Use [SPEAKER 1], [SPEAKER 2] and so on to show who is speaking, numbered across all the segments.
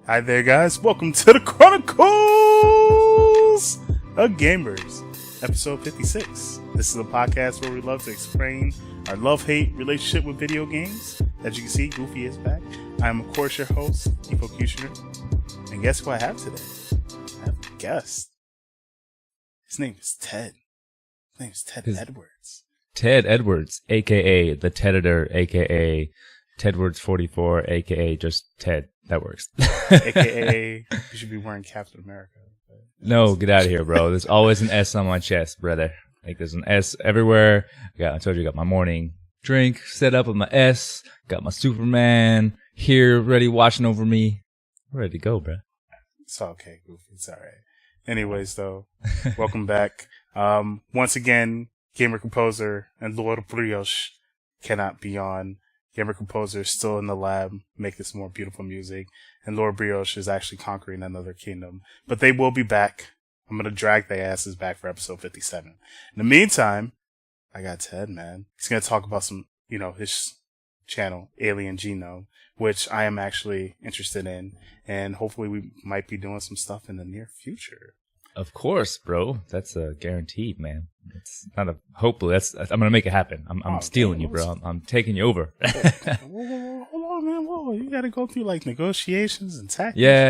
[SPEAKER 1] Hi there, guys. Welcome to the Chronicles of Gamers, episode 56. This is a podcast where we love to explain our love-hate relationship with video games. As you can see, Goofy is back. I'm, of course, your host, Kifo Kushner. And guess who I have today? I have a guest. His name is Ted. His name is Ted Edwards.
[SPEAKER 2] Ted Edwards, a.k.a. the Tedator, a.k.a. Tedwards 44, a.k.a. just Ted. That works.
[SPEAKER 1] A.k.a. you should be wearing Captain America.
[SPEAKER 2] No, get out of here, bro. There's always an S on my chest, brother. Like, there's an S everywhere. I told you I got my morning drink set up with my S. Got my Superman here, ready, watching over me. I'm ready to go, bro.
[SPEAKER 1] It's okay, Goofy. It's all right. Anyways, though, welcome back. Once again, Gamer Composer and Lord Brioche cannot be on. Gamer Composer is still in the lab making some more beautiful music, and Lord Brioche is actually conquering another kingdom. But they will be back. I'm going to drag their asses back for episode 57. In the meantime, I got Ted, man. He's going to talk about some, his channel, Alien Genome, which I am actually interested in, and hopefully we might be doing some stuff in the near future.
[SPEAKER 2] Of course, bro. That's a guaranteed, man. It's not a hopefully. I'm gonna make it happen. I'm stealing you, bro. I'm taking you over.
[SPEAKER 1] Whoa, hold on, man. Whoa, you got to go through like negotiations and tactics.
[SPEAKER 2] Yeah,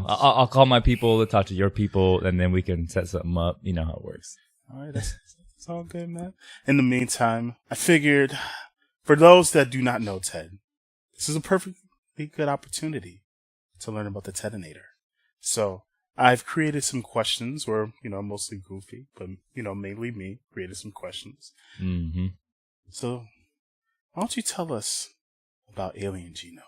[SPEAKER 2] I'll call my people to talk to your people, and then we can set something up. You know how it works.
[SPEAKER 1] All right, that's all good, man. In the meantime, I figured for those that do not know Ted, this is a perfectly good opportunity to learn about the Tedator. So I've created some questions, or, mostly Goofy, but, mainly me, created some questions.
[SPEAKER 2] Mm-hmm.
[SPEAKER 1] So, why don't you tell us about Alien Genome?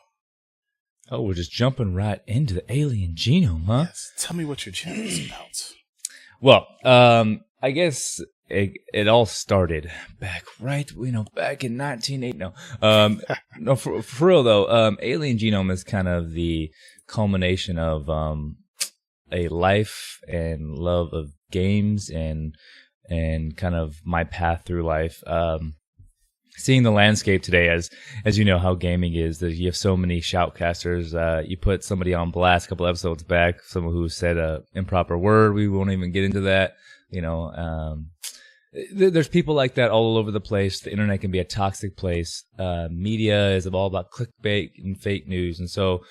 [SPEAKER 2] Oh, we're just jumping right into the Alien Genome, huh?
[SPEAKER 1] Yes. Tell me what your channel is about.
[SPEAKER 2] Well, I guess it all started back in 1980. No, for real though, Alien Genome is kind of the culmination of, a life and love of games and kind of my path through life. Seeing the landscape today as you know how gaming is, that you have so many shoutcasters. You put somebody on blast a couple episodes back, someone who said a improper word. We won't even get into that. There's people like that all over the place. The internet can be a toxic place. Media is all about clickbait and fake news. And so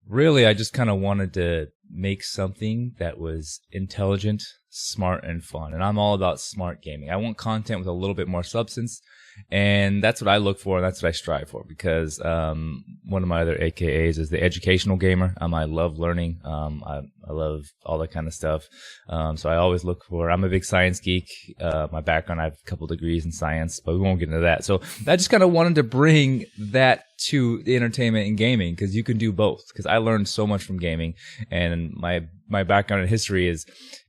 [SPEAKER 2] really, I just kind of wanted to make something that was intelligent, smart, and fun. And I'm all about smart gaming. I want content with a little bit more substance. And that's what I look for, and that's what I strive for, because one of my other AKAs is the educational gamer. I love learning. I love all that kind of stuff. So I always look for, I'm a big science geek. My background, I have a couple degrees in science, but we won't get into that. So I just kind of wanted to bring that to the entertainment and gaming, because you can do both. Because I learned so much from gaming, and my background in history is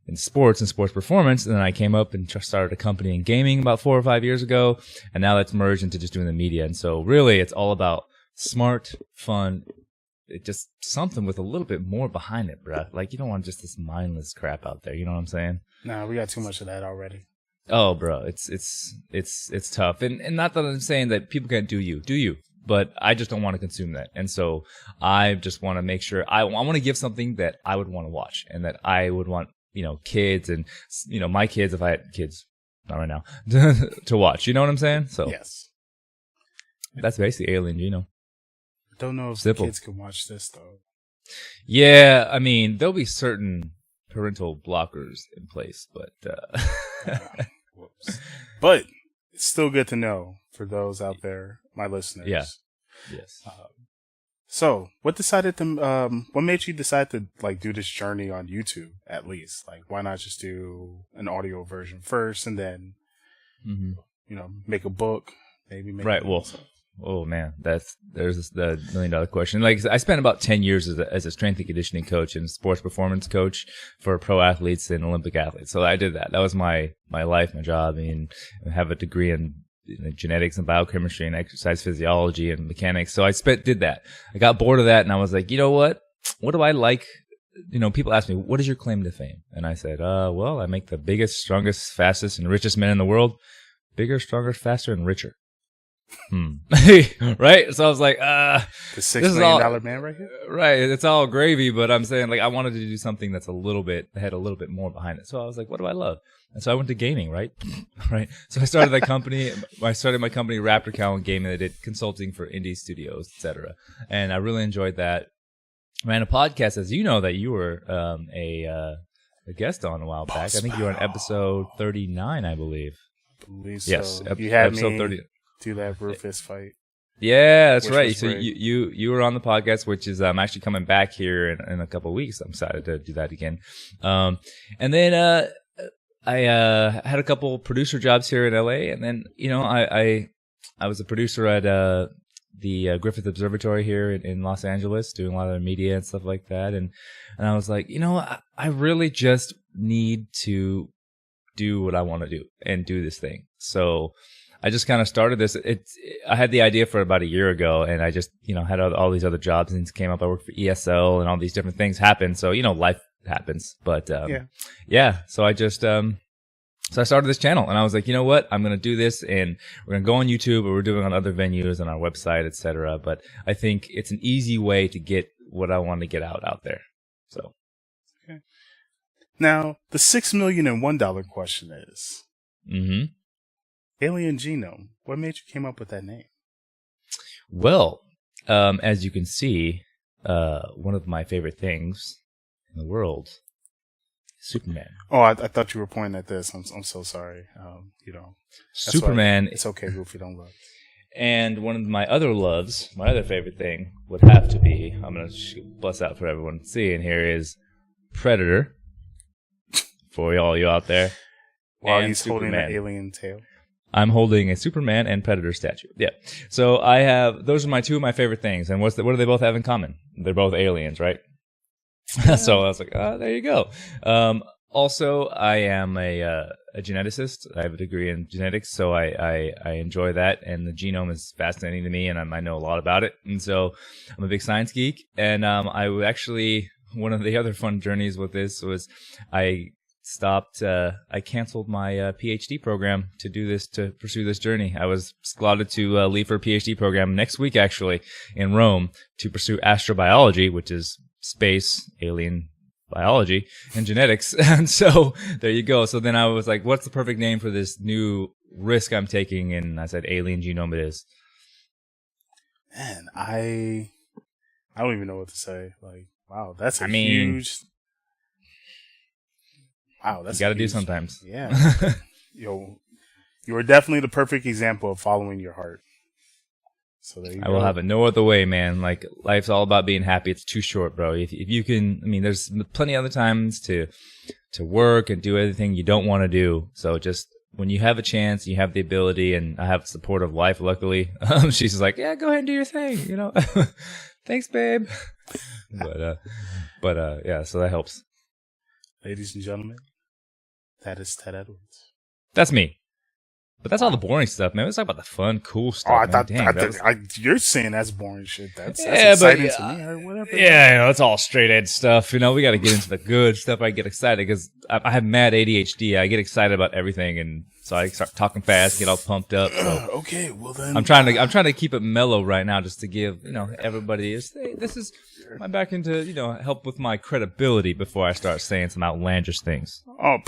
[SPEAKER 2] in sports and sports performance, and then I came up and started a company in gaming about 4 or 5 years ago, and now that's merged into just doing the media. And so really it's all about smart, fun, just something with a little bit more behind it, bruh. Like, you don't want just this mindless crap out there, you know what I'm saying?
[SPEAKER 1] Nah, we got too much of that already.
[SPEAKER 2] Oh, bro, it's tough. And not that I'm saying that people can't do you, but I just don't want to consume that. And so I just want to make sure I want to give something that I would want to watch, and that I would want kids and, my kids, if I had kids, not right now, to watch. You know what I'm saying? So
[SPEAKER 1] yes,
[SPEAKER 2] that's basically Alien Genome.
[SPEAKER 1] I don't know if kids can watch this, though.
[SPEAKER 2] Yeah, I mean, there'll be certain parental blockers in place, but
[SPEAKER 1] whoops. But it's still good to know for those out there, my listeners.
[SPEAKER 2] Yeah. Yes.
[SPEAKER 1] So, what made you decide to do this journey on YouTube at least? Like, why not just do an audio version first and then, make a book, maybe make
[SPEAKER 2] right. Well, oh man, there's the $1 million question. Like, I spent about 10 years as a strength and conditioning coach and sports performance coach for pro athletes and Olympic athletes. So I did that. That was my life, my job. I mean, I have a degree in genetics and biochemistry and exercise physiology and mechanics. So I did that. I got bored of that, and I was like, you know what? What do I like? People ask me, what is your claim to fame? And I said, well, I make the biggest, strongest, fastest, and richest men in the world bigger, stronger, faster, and richer. Right? So I was like,
[SPEAKER 1] the $6 million man right here?
[SPEAKER 2] Right. It's all gravy, but I'm saying like I wanted to do something that's had a little bit more behind it. So I was like, what do I love? And so I went to gaming, right? Right. So I started that company. I started my company Raptor Cow Gaming. I did consulting for indie studios, etc. And I really enjoyed that. Ran a podcast, as you know, that you were a guest on a while back. I think you were on episode 39, I believe. Yes,
[SPEAKER 1] you had
[SPEAKER 2] episode
[SPEAKER 1] me
[SPEAKER 2] 30.
[SPEAKER 1] Do that Rufus fight.
[SPEAKER 2] Yeah, that's right. So you were on the podcast, which is I'm actually coming back here in a couple of weeks. I'm excited to do that again. And then I had a couple producer jobs here in LA, and then I was a producer at the Griffith Observatory here in Los Angeles, doing a lot of media and stuff like that. And I was like, I really just need to do what I want to do and do this thing. So I just kind of started this. I had the idea for about a year ago, and I just, had all these other jobs and things came up. I worked for ESL and all these different things happened. So, life happens. But, yeah. So I just, so I started this channel, and I was like, you know what? I'm going to do this, and we're going to go on YouTube, or we're doing it on other venues and our website, etc. But I think it's an easy way to get what I want to get out there. So.
[SPEAKER 1] Okay. Now, the $6,000,001 question is, Alien Genome. What made you came up with that name?
[SPEAKER 2] Well, as you can see, one of my favorite things in the world, Superman.
[SPEAKER 1] Oh, I thought you were pointing at this. I'm so sorry.
[SPEAKER 2] Superman.
[SPEAKER 1] It's okay, Goofy. Don't look.
[SPEAKER 2] And one of my other loves, my other favorite thing would have to be, I'm going to bust out for everyone to see, and here is Predator. For all you out there.
[SPEAKER 1] While he's holding an alien tail.
[SPEAKER 2] I'm holding a Superman and Predator statue. Yeah. So those are two of my favorite things. And what do they both have in common? They're both aliens, right? Yeah. So I was like, there you go. Also, I am a geneticist. I have a degree in genetics, so I enjoy that. And the genome is fascinating to me, and I know a lot about it. And so I'm a big science geek. And I would actually, one of the other fun journeys with this was I canceled my PhD program to pursue this journey. I was slotted to leave for a PhD program next week, actually, in Rome to pursue astrobiology, which is space, alien biology, and genetics. And so there you go. So then I was like, what's the perfect name for this new risk I'm taking? And I said, Alien Genome it is.
[SPEAKER 1] Man, I don't even know what to say. Like, wow, that's huge... Wow, that's
[SPEAKER 2] you got to do sometimes.
[SPEAKER 1] Yeah. You are definitely the perfect example of following your heart. So there you go.
[SPEAKER 2] I will have it no other way, man. Like, life's all about being happy. It's too short, bro. If you can, there's plenty of other times to work and do everything you don't want to do. So just when you have a chance, you have the ability, and I have the support of life, luckily. She's just like, yeah, go ahead and do your thing, Thanks, babe. But yeah, so that helps.
[SPEAKER 1] Ladies and gentlemen, that is Ted Edwards.
[SPEAKER 2] That's me. But that's all the boring stuff, man. Let's talk about the fun, cool stuff.
[SPEAKER 1] You're saying that's boring shit. That's exciting to me or whatever.
[SPEAKER 2] Yeah, it's all straight edge stuff. We got to get into the good stuff. I get excited because I have mad ADHD. I get excited about everything, and so I start talking fast, get all pumped up. So.
[SPEAKER 1] Okay, well then.
[SPEAKER 2] I'm trying to keep it mellow right now, just to give everybody this is my back into help with my credibility before I start saying some outlandish things.
[SPEAKER 1] Oh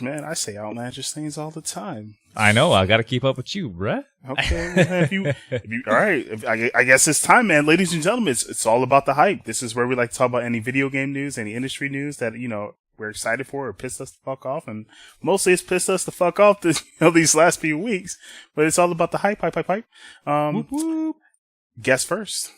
[SPEAKER 1] man, I say outlandish things all the time.
[SPEAKER 2] I know. I got to keep up with you, bruh.
[SPEAKER 1] Okay. Well, if you all right. I guess it's time, man. Ladies and gentlemen, it's all about the hype. This is where we like to talk about any video game news, any industry news that, we're excited for or pissed us the fuck off. And mostly it's pissed us the fuck off these last few weeks. But it's all about the hype.
[SPEAKER 2] Whoop, whoop.
[SPEAKER 1] Guess first.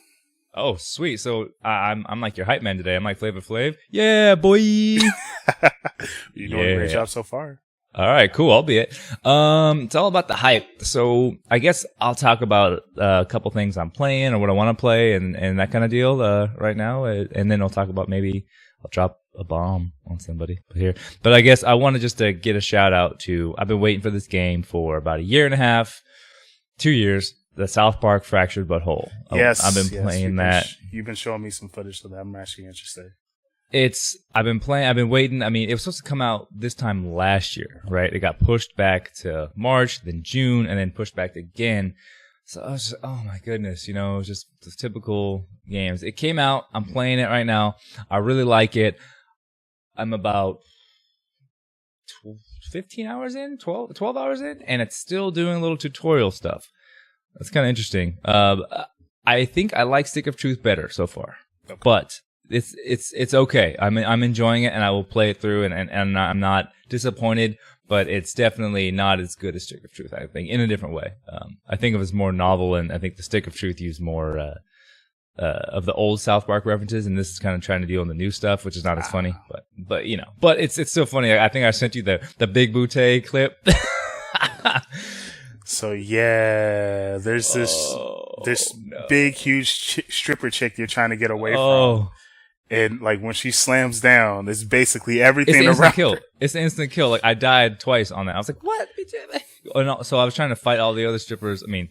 [SPEAKER 2] Oh, sweet. So I'm like your hype man today. I'm like Flavor Flav. Yeah, boy.
[SPEAKER 1] You're doing a great job so far.
[SPEAKER 2] All right, cool. I'll be it. It's all about the hype. So I guess I'll talk about a couple things I'm playing or what I want to play and that kind of deal right now. And then I'll talk about maybe I'll drop a bomb on somebody here. But I guess I wanted just to get a shout out to, I've been waiting for this game for about a year and a half, 2 years. The South Park Fractured But Whole.
[SPEAKER 1] Yes,
[SPEAKER 2] I've been playing that.
[SPEAKER 1] You've been showing me some footage of that. I'm actually interested.
[SPEAKER 2] I've been waiting. It was supposed to come out this time last year, right? It got pushed back to March, then June, and then pushed back again. So I was just, oh my goodness, just the typical games. It came out. I'm playing it right now. I really like it. I'm about 15 hours in, 12 hours in, and it's still doing a little tutorial stuff. That's kind of interesting. I think I like Stick of Truth better so far, but it's okay. I'm enjoying it, and I will play it through, and I'm not disappointed. But it's definitely not as good as Stick of Truth, I think, in a different way. I think it was more novel, and I think the Stick of Truth used more of the old South Park references, and this is kind of trying to deal with the new stuff, which is not as funny. But it's still funny. I think I sent you the Big Booty clip.
[SPEAKER 1] So yeah, there's this big, huge stripper chick you're trying to get away from. And like when she slams down, it's basically everything around her.
[SPEAKER 2] It's an instant kill. Like I died twice on that. I was like, "What?" So I was trying to fight all the other strippers. I mean,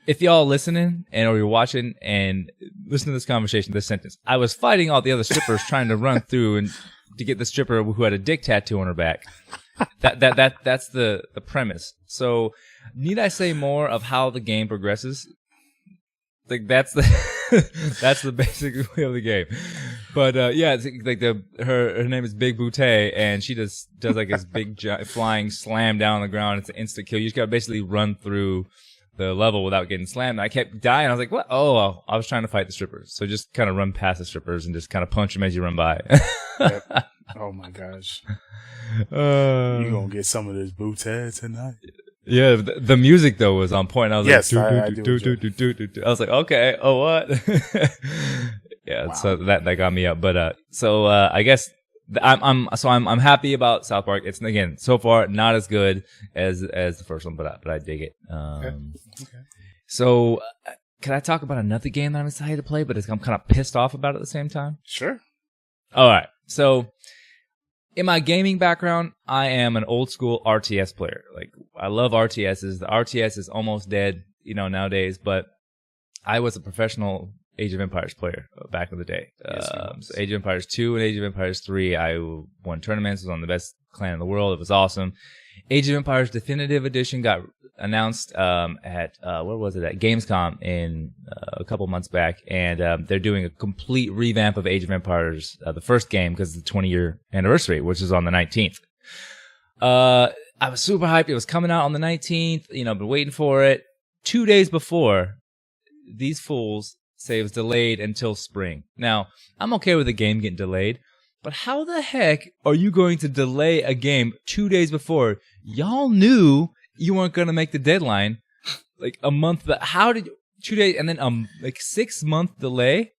[SPEAKER 2] if y'all listening or you're watching and listen to this conversation, this sentence, I was fighting all the other strippers trying to run through and to get the stripper who had a dick tattoo on her back. That's the premise. So need I say more of how the game progresses? Like that's the basic way of the game. But yeah, it's like her name is Big Booty, and she does like this big flying slam down on the ground. It's an instant kill. You just gotta basically run through the level without getting slammed. And I kept dying. I was like, what? Oh, I was trying to fight the strippers. So just kind of run past the strippers and just kind of punch them as you run by.
[SPEAKER 1] Yep. Oh my gosh. You gonna get some of this booty tonight.
[SPEAKER 2] Yeah, the music though was on point. I was
[SPEAKER 1] like,
[SPEAKER 2] I was like, okay, oh what? Yeah, wow. So that got me up. But I guess I'm happy about South Park. It's again so far not as good as the first one, but I dig it. Okay. So can I talk about another game that I'm excited to play, but I'm kind of pissed off about at the same time?
[SPEAKER 1] Sure.
[SPEAKER 2] All right. So in my gaming background, I am an old school RTS player. Like I love RTSs. The RTS is almost dead, nowadays, but I was a professional Age of Empires player back in the day. So Age of Empires 2 and Age of Empires 3, I won tournaments, was on the best clan in the world. It was awesome. Age of Empires Definitive Edition got announced at where was it? At Gamescom in a couple months back, and they're doing a complete revamp of Age of Empires, the first game, because it's the 20-year anniversary, which is on the 19th. I was super hyped. It was coming out on the 19th. Been waiting for it. 2 days before, these fools say it was delayed until spring. Now, I'm okay with the game getting delayed, but how the heck are you going to delay a game 2 days before? Y'all knew you weren't going to make the deadline like a month. How did 2 days and then 6 month delay?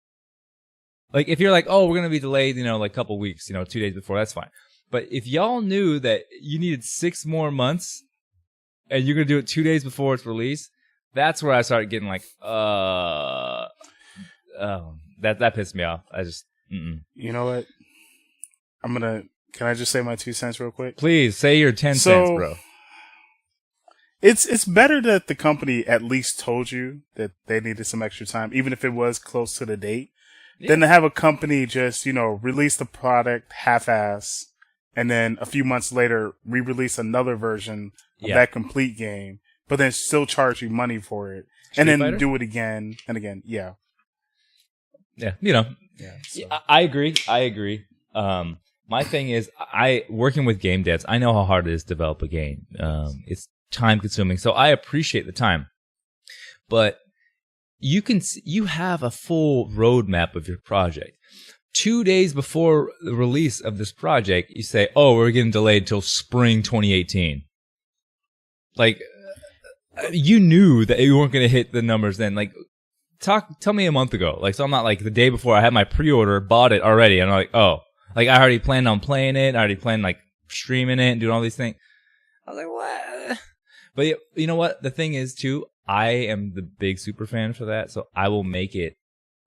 [SPEAKER 2] Like if you're like, oh, we're going to be delayed, like a couple weeks, 2 days before, that's fine. But if y'all knew that you needed 6 more months and you're going to do it 2 days before it's released, that's where I started getting like, that pissed me off. I just,
[SPEAKER 1] You know what? Can I just say my 2 cents real quick?
[SPEAKER 2] Please, say your 10 cents, bro.
[SPEAKER 1] It's better that the company at least told you that they needed some extra time, even if it was close to the date, than to have a company just, release the product half-ass and then a few months later re-release another version of that complete game, but then still charge you money for it. And then do it again and again. Yeah.
[SPEAKER 2] Yeah.
[SPEAKER 1] So.
[SPEAKER 2] I agree. My thing is, working with game devs, I know how hard it is to develop a game. It's time consuming, so I appreciate the time. But you have a full roadmap of your project. 2 days before the release of this project, you say, "Oh, we're getting delayed till spring 2018." Like, you knew that you weren't going to hit the numbers then. Like, tell me a month ago. Like, so I'm not like the day before I had my pre-order, bought it already, and I'm like, oh. Like, I already planned on playing it. I already planned, streaming it and doing all these things. I was like, what? But you know what? The thing is, too, I am the big super fan for that. So I will make it.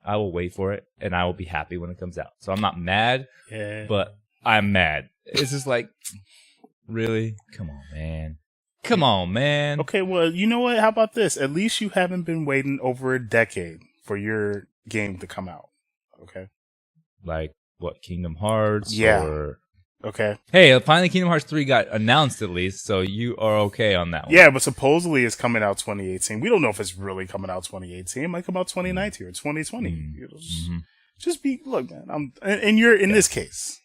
[SPEAKER 2] I will wait for it. And I will be happy when it comes out. So I'm not mad, but I'm mad. It's just like, really? Come on, man.
[SPEAKER 1] Okay, well, you know what? How about this? At least you haven't been waiting over a decade for your game to come out. Okay?
[SPEAKER 2] Like, what, Kingdom Hearts?
[SPEAKER 1] Yeah.
[SPEAKER 2] Or
[SPEAKER 1] Okay.
[SPEAKER 2] Hey, finally Kingdom Hearts 3 got announced at least, so you are okay on that one.
[SPEAKER 1] Yeah, but supposedly it's coming out 2018. We don't know if it's really coming out 2018. It might come out 2019 or 2020. Just be, look, man, and you're in this case.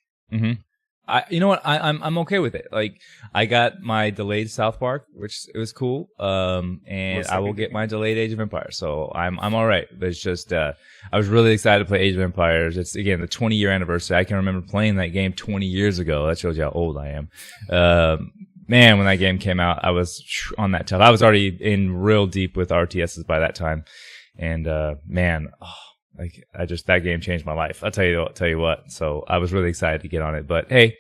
[SPEAKER 2] You know what? I'm okay with it. Like, I got my delayed South Park, which it was cool. And I will get my delayed Age of Empires. So I'm all right. But it's just, I was really excited to play Age of Empires. It's again, the 20-year anniversary. I can remember playing that game 20 years ago. That shows you how old I am. Man, when that game came out, I was on that tough. I was already in real deep with RTSs by that time. And, man, that game changed my life. I'll tell you what. So I was really excited to get on it. But hey,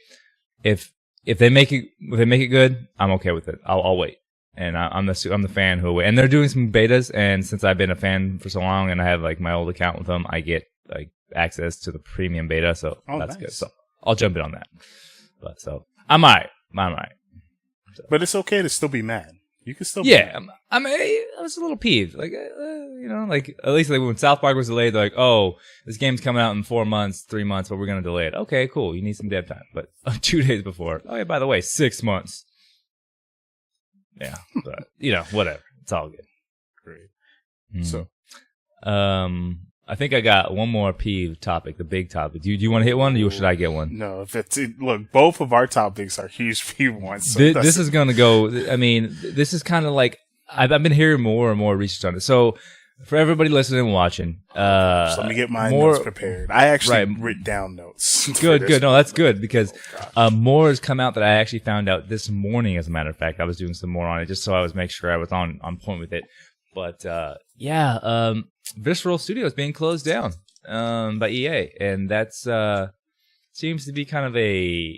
[SPEAKER 2] if they make it good, I'm okay with it. I'll wait. And I'm the fan who'll wait. And they're doing some betas. And since I've been a fan for so long, and I have like my old account with them, I get like access to the premium beta. So that's nice. Good. So I'll jump in on that. But so I'm alright. So.
[SPEAKER 1] But it's okay to still be mad. You can still.
[SPEAKER 2] Yeah, I was a little peeved. Like, like at least like when South Park was delayed, they're like, oh, this game's coming out in 4 months, 3 months, but we're gonna delay it. Okay, cool. You need some dev time. But 2 days before, oh yeah, by the way, 6 months. Yeah, but whatever. It's all good.
[SPEAKER 1] Great. So,
[SPEAKER 2] I think I got one more peeve topic, the big topic. Do you want to hit one, or should I get one?
[SPEAKER 1] No, look, both of our topics are huge peeve ones. So
[SPEAKER 2] this is going to go. I mean, this is kind of like I've been hearing more and more research on it. So for everybody listening and watching,
[SPEAKER 1] so let me get my notes prepared. I actually written down notes.
[SPEAKER 2] Good. No, that's good because more has come out that I actually found out this morning. As a matter of fact, I was doing some more on it just so I was make sure I was on point with it. But Visceral Studios being closed down by EA, and that's seems to be kind of a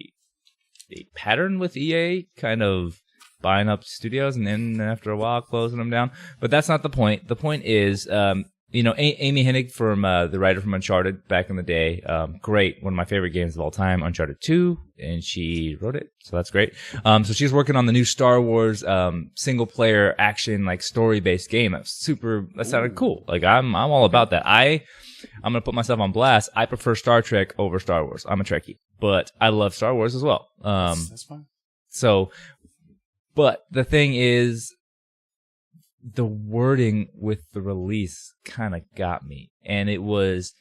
[SPEAKER 2] pattern with EA, kind of buying up studios and then after a while closing them down. But that's not the point. The point is, Amy Hennig from the writer from Uncharted back in the day, great, one of my favorite games of all time, Uncharted 2, and she wrote it, so that's great. So she's working on the new Star Wars single player action like story based game. That sounded cool. Like I'm all about that. I'm gonna put myself on blast. I prefer Star Trek over Star Wars. I'm a Trekkie, but I love Star Wars as well.
[SPEAKER 1] That's fine.
[SPEAKER 2] So, but the thing is, the wording with the release kind of got me, and it was,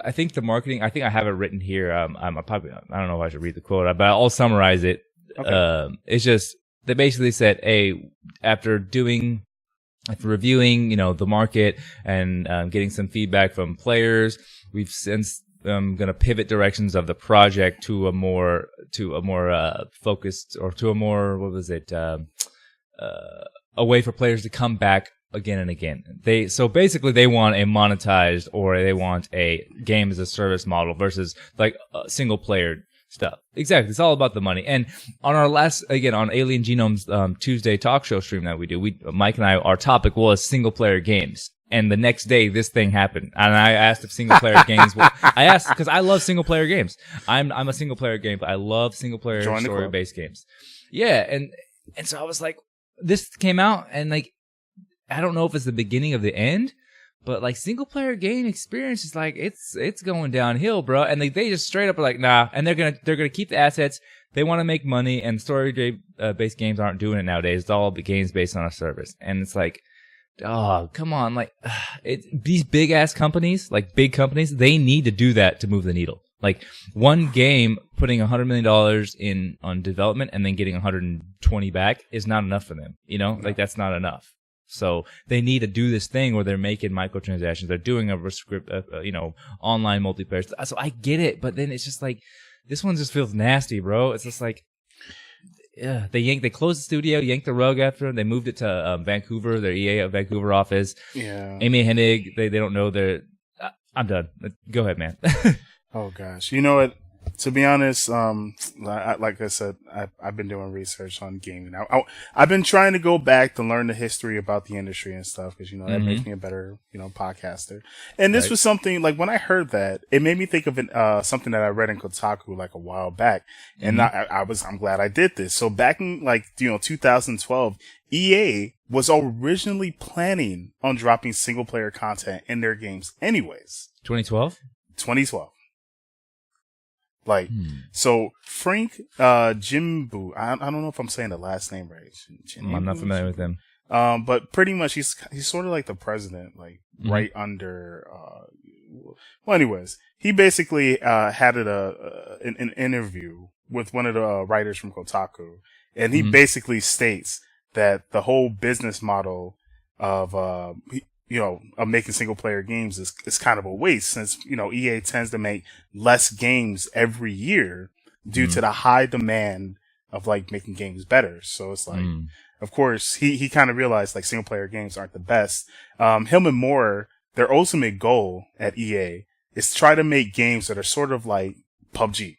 [SPEAKER 2] I think the marketing, I think I have it written here. I don't know if I should read the quote, but I'll summarize it. Okay. It's just, they basically said, hey, after reviewing, the market and getting some feedback from players, we've since going to pivot directions of the project to a more focused, or to a more, a way for players to come back again and again. So basically they want a monetized, or they want a game as a service model versus like single player stuff. Exactly. It's all about the money. And on our on Alien Genome's Tuesday talk show stream that we do, Mike and I, our topic was single player games. And the next day, this thing happened, and I asked if single player games. I asked because I love single player games. I'm a single player game, but I love single player story based games. Yeah, and so I was like, this came out, and like, I don't know if it's the beginning of the end, but like single player game experience is like it's going downhill, bro. And they just straight up are like, nah, and they're gonna keep the assets. They want to make money, and story based games aren't doing it nowadays. It's all games based on a service, and it's like, oh, come on. Like, these big ass companies, like big companies, they need to do that to move the needle. Like, one game putting $100 million on development and then getting 120 back is not enough for them. Like, that's not enough. So they need to do this thing where they're making microtransactions. They're doing a online multiplayer. So I get it, but then it's just like, this one just feels nasty, bro. It's just like, yeah, they closed the studio, yanked the rug after them. They moved it to Vancouver, their EA Vancouver office. Yeah. Amy Hennig, they don't know their. I'm done. Go ahead, man.
[SPEAKER 1] Oh gosh, you know what? To be honest, like I said, I've been doing research on gaming. I've been trying to go back to learn the history about the industry and stuff, because that makes me a better podcaster. And this was something, like, when I heard that, it made me think of something that I read in Kotaku like a while back, and I'm glad I did this. So back in 2012, EA was originally planning on dropping single player content in their games anyways.
[SPEAKER 2] 2012.
[SPEAKER 1] Like, so Frank Jimbu, I don't know if I'm saying the last name right.
[SPEAKER 2] I'm not familiar with him.
[SPEAKER 1] But pretty much he's sort of like the president, like right under. Well, anyways, he basically had an interview with one of the writers from Kotaku, and he basically states that the whole business model of of making single player games is kind of a waste, since EA tends to make less games every year due to the high demand of like making games better. So it's like, of course, he kind of realized like single player games aren't the best. Him and Moore, their ultimate goal at EA is to try to make games that are sort of like PUBG,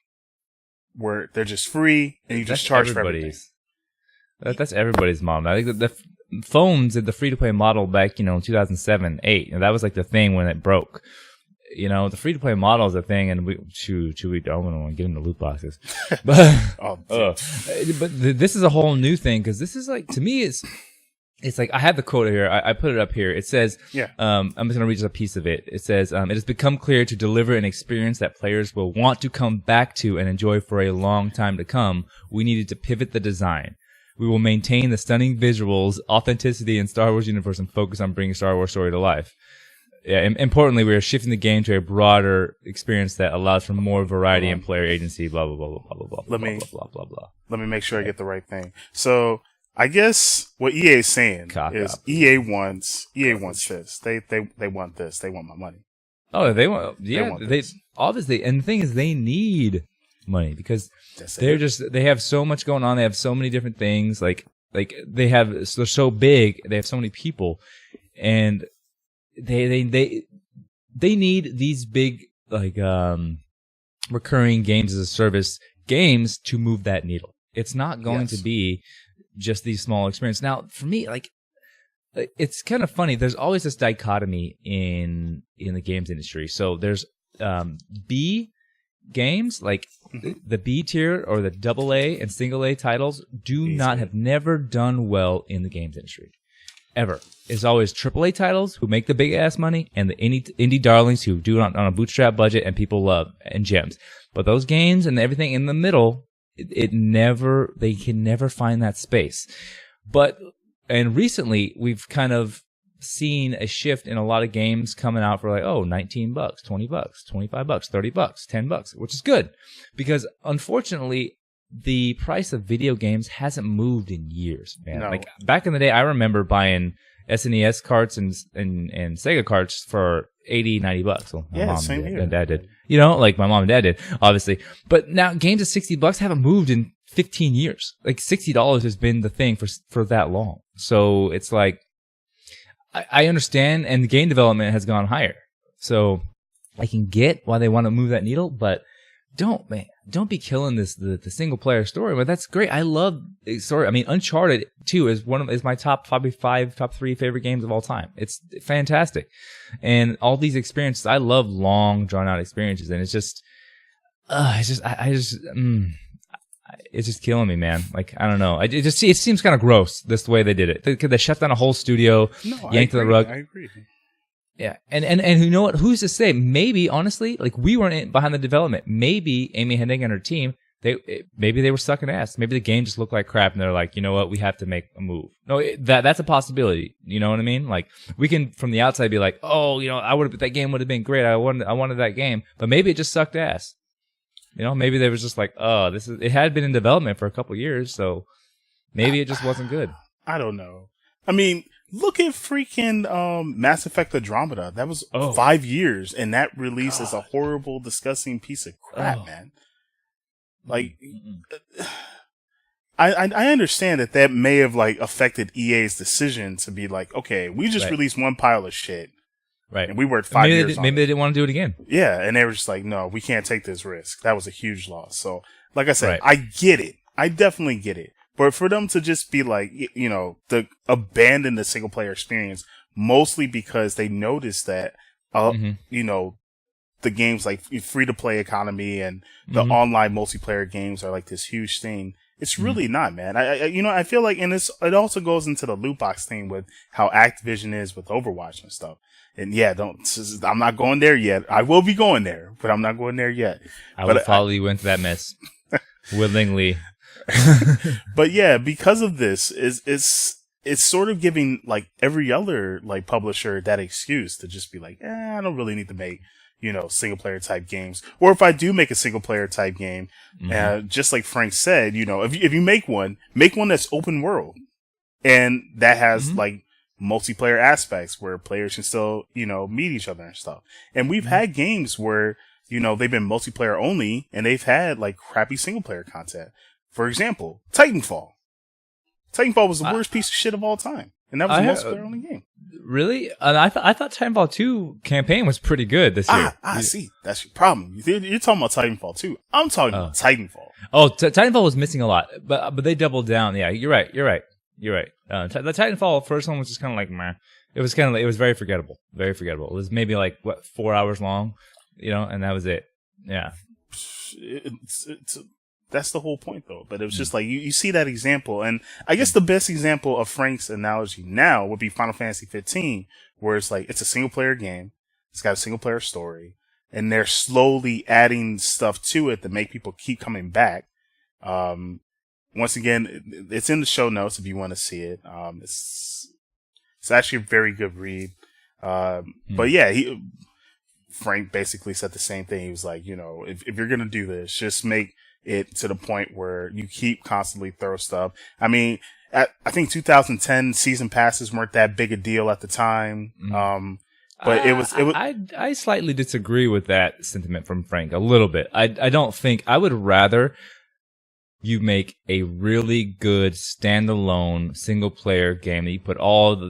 [SPEAKER 1] where they're just free and you just charge for everything.
[SPEAKER 2] That's everybody's model. I think the phones did the free-to-play model back, in 2007, 2008, and that was like the thing when it broke. The free-to-play model is a thing, and we don't want to get into loot boxes, but this is a whole new thing, because this is like, to me, it's like, I have the quote here. I put it up here. It says, I'm just going to read just a piece of it. It says, it has become clear to deliver an experience that players will want to come back to and enjoy for a long time to come. We needed to pivot the design. We will maintain the stunning visuals, authenticity in Star Wars universe, and focus on bringing Star Wars story to life. Yeah, importantly, we are shifting the game to a broader experience that allows for more variety and player agency, blah, blah, blah, blah, blah, blah, blah, blah, blah, blah.
[SPEAKER 1] Let me make sure I get the right thing. So, I guess what EA is saying is EA wants this. They want this. They want my money.
[SPEAKER 2] Oh, they want, they obviously, and the thing is, they need money, because they have so much going on. They have so many different things. Like they're so big. They have so many people, and they need these big like recurring games as a service games to move that needle. It's not going to be just these small experiences. Now, for me, like, it's kind of funny. There's always this dichotomy in the games industry. So there's B games, like the B tier or the AA and single A titles have never done well in the games industry. Ever. It's always AAA titles who make the big ass money, and the indie darlings who do it on a bootstrap budget and people love, and gems. But those games and everything in the middle, they can never find that space. And recently we've kind of seen a shift in a lot of games coming out for like, $19, $20, $25, $30, $10, which is good, because unfortunately the price of video games hasn't moved in years, man. No. Like back in the day, I remember buying SNES carts and Sega carts for $80, $90. Well, my mom and dad did. Like my mom and dad did, obviously. But now games at $60 haven't moved in 15 years. Like $60 has been the thing for that long. So it's like, I understand, and the game development has gone higher. So I can get why they want to move that needle, but don't be killing the single player story. But that's great. I love story. I mean, Uncharted 2 is my top 3 favorite games of all time. It's fantastic. And all these experiences, I love long drawn out experiences, and it's just it's just killing me, man. Like, I don't know. It seems kind of gross, this way they did it. They shut down a whole studio, yanked the rug.
[SPEAKER 1] I agree.
[SPEAKER 2] Yeah. And you know what? Who's to say? Maybe, honestly, like, we weren't behind the development. Maybe Amy Hennig and her team, maybe they were sucking ass. Maybe the game just looked like crap, and they're like, you know what? We have to make a move. No, that's a possibility. You know what I mean? Like, we can, from the outside, be like, that game would have been great. I wanted that game. But maybe it just sucked ass. Maybe they was just like, it had been in development for a couple years, so maybe it just wasn't good.
[SPEAKER 1] I don't know. I mean, look at freaking Mass Effect Andromeda. That was 5 years, and that release is a horrible, disgusting piece of crap, man. Like, I understand that may have like affected EA's decision to be like, okay, we just released one pile of shit.
[SPEAKER 2] Right.
[SPEAKER 1] And we worked 5 years on it.
[SPEAKER 2] Maybe they didn't want to do it again.
[SPEAKER 1] Yeah, and they were just like, no, we can't take this risk. That was a huge loss. So, like I said, I get it. I definitely get it. But for them to just be like, abandon the single player experience, mostly because they noticed that, the games like free to play economy and the online multiplayer games are like this huge thing. It's really not, man. I feel like, and it also goes into the loot box thing with how Activision is with Overwatch and stuff. And yeah, I'm not going there yet. I will be going there, but I'm not going there yet.
[SPEAKER 2] I will follow you into that mess willingly.
[SPEAKER 1] But yeah, because of this, it's sort of giving like every other like publisher that excuse to just be like, I don't really need to make, single player type games. Or if I do make a single player type game, just like Frank said, if you make one that's open world and that has like multiplayer aspects where players can still, meet each other and stuff. And we've had games where, they've been multiplayer only and they've had like crappy single player content. For example, Titanfall. Titanfall was the worst piece of shit of all time. And that was a multiplayer only game.
[SPEAKER 2] Really? I thought Titanfall 2 campaign was pretty good this year.
[SPEAKER 1] See. That's your problem. You're talking about Titanfall 2. I'm talking about Titanfall.
[SPEAKER 2] Oh, Titanfall was missing a lot, but they doubled down. Yeah, you're right. The Titanfall first one was just kind of like, meh. It was very forgettable. Very forgettable. It was maybe like, 4 hours long, and that was it. Yeah.
[SPEAKER 1] That's the whole point, though. But it was just like, you see that example. And I guess the best example of Frank's analogy now would be Final Fantasy 15, where it's like, it's a single player game. It's got a single player story. And they're slowly adding stuff to it to make people keep coming back. Once again, it's in the show notes if you want to see it. It's actually a very good read. But yeah, Frank basically said the same thing. He was like, if you're going to do this, just make it to the point where you keep constantly throw stuff. I mean, I think 2010 season passes weren't that big a deal at the time. But it was.
[SPEAKER 2] I slightly disagree with that sentiment from Frank a little bit. I don't think I would rather you make a really good standalone single player game that you put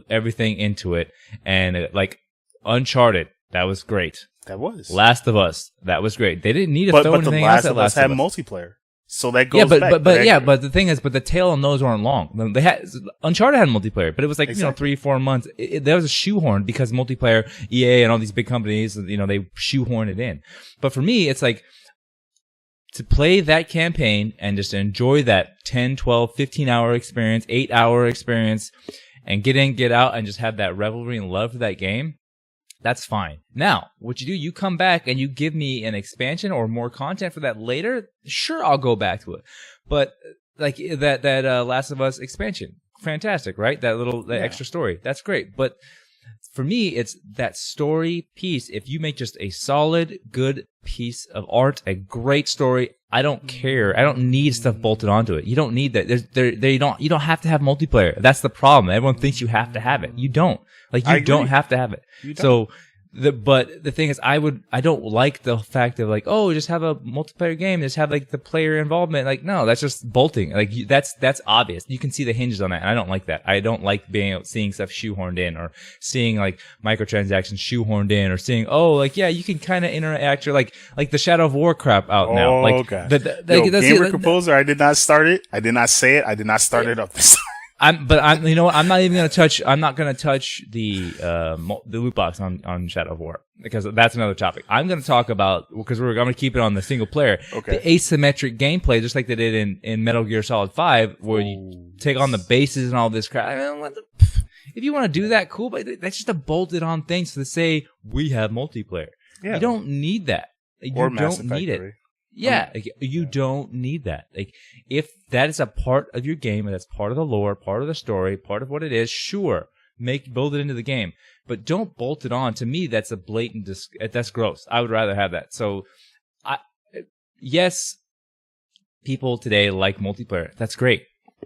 [SPEAKER 2] everything into it, and like Uncharted, that was great.
[SPEAKER 1] That was
[SPEAKER 2] Last of Us. That was great. They didn't need to throw anything else at Last of Us.
[SPEAKER 1] Had multiplayer, so that goes back.
[SPEAKER 2] But the thing is, the tail on those weren't long. They had Uncharted had multiplayer, but it was like 3-4 months. There was a shoehorn because multiplayer, EA and all these big companies, they shoehorn it in. But for me, it's like to play that campaign and just enjoy that 10, 12, 15-hour experience, 8-hour experience, and get in, get out, and just have that revelry and love for that game. That's fine. Now, what you do, you come back and you give me an expansion or more content for that later. Sure, I'll go back to it. But like that Last of Us expansion, fantastic, right? That extra story, that's great. But for me, it's that story piece. If you make just a solid, good piece of art, a great story, I don't care. I don't need stuff bolted onto it. You don't need that. You don't have to have multiplayer. That's the problem. Everyone thinks you have to have it. You don't. Like, you don't have to have it. So, but the thing is, I don't like the fact of like, oh, just have a multiplayer game, just have like the player involvement. Like, no, that's just bolting. Like, that's obvious. You can see the hinges on that, and I don't like that. I don't like seeing stuff shoehorned in, or seeing like microtransactions shoehorned in, or seeing, oh, like, yeah, you can kind of interact, or like the Shadow of War crap out now. Like,
[SPEAKER 1] okay. Gamer Composer, I did not start it. I did not say it. I did not start it up this time. I'm not even gonna touch. I'm not gonna touch the loot box on Shadow of War, because that's another topic. I'm gonna talk about, because I'm gonna keep it on the single player. Okay. The asymmetric gameplay, just like they did in Metal Gear Solid 5, where you take on the bases and all this crap. I mean, if you want to do that, cool, but that's just a bolted on thing to say we have multiplayer. Yeah. You don't need that. You don't need it. Yeah, you don't need that. Like, if that is a part of your game, and that's part of the lore, part of the story, part of what it is, sure, build it into the game, but don't bolt it on. To me, that's a blatant. That's gross. I would rather have that. So, yes, people today like multiplayer. That's great.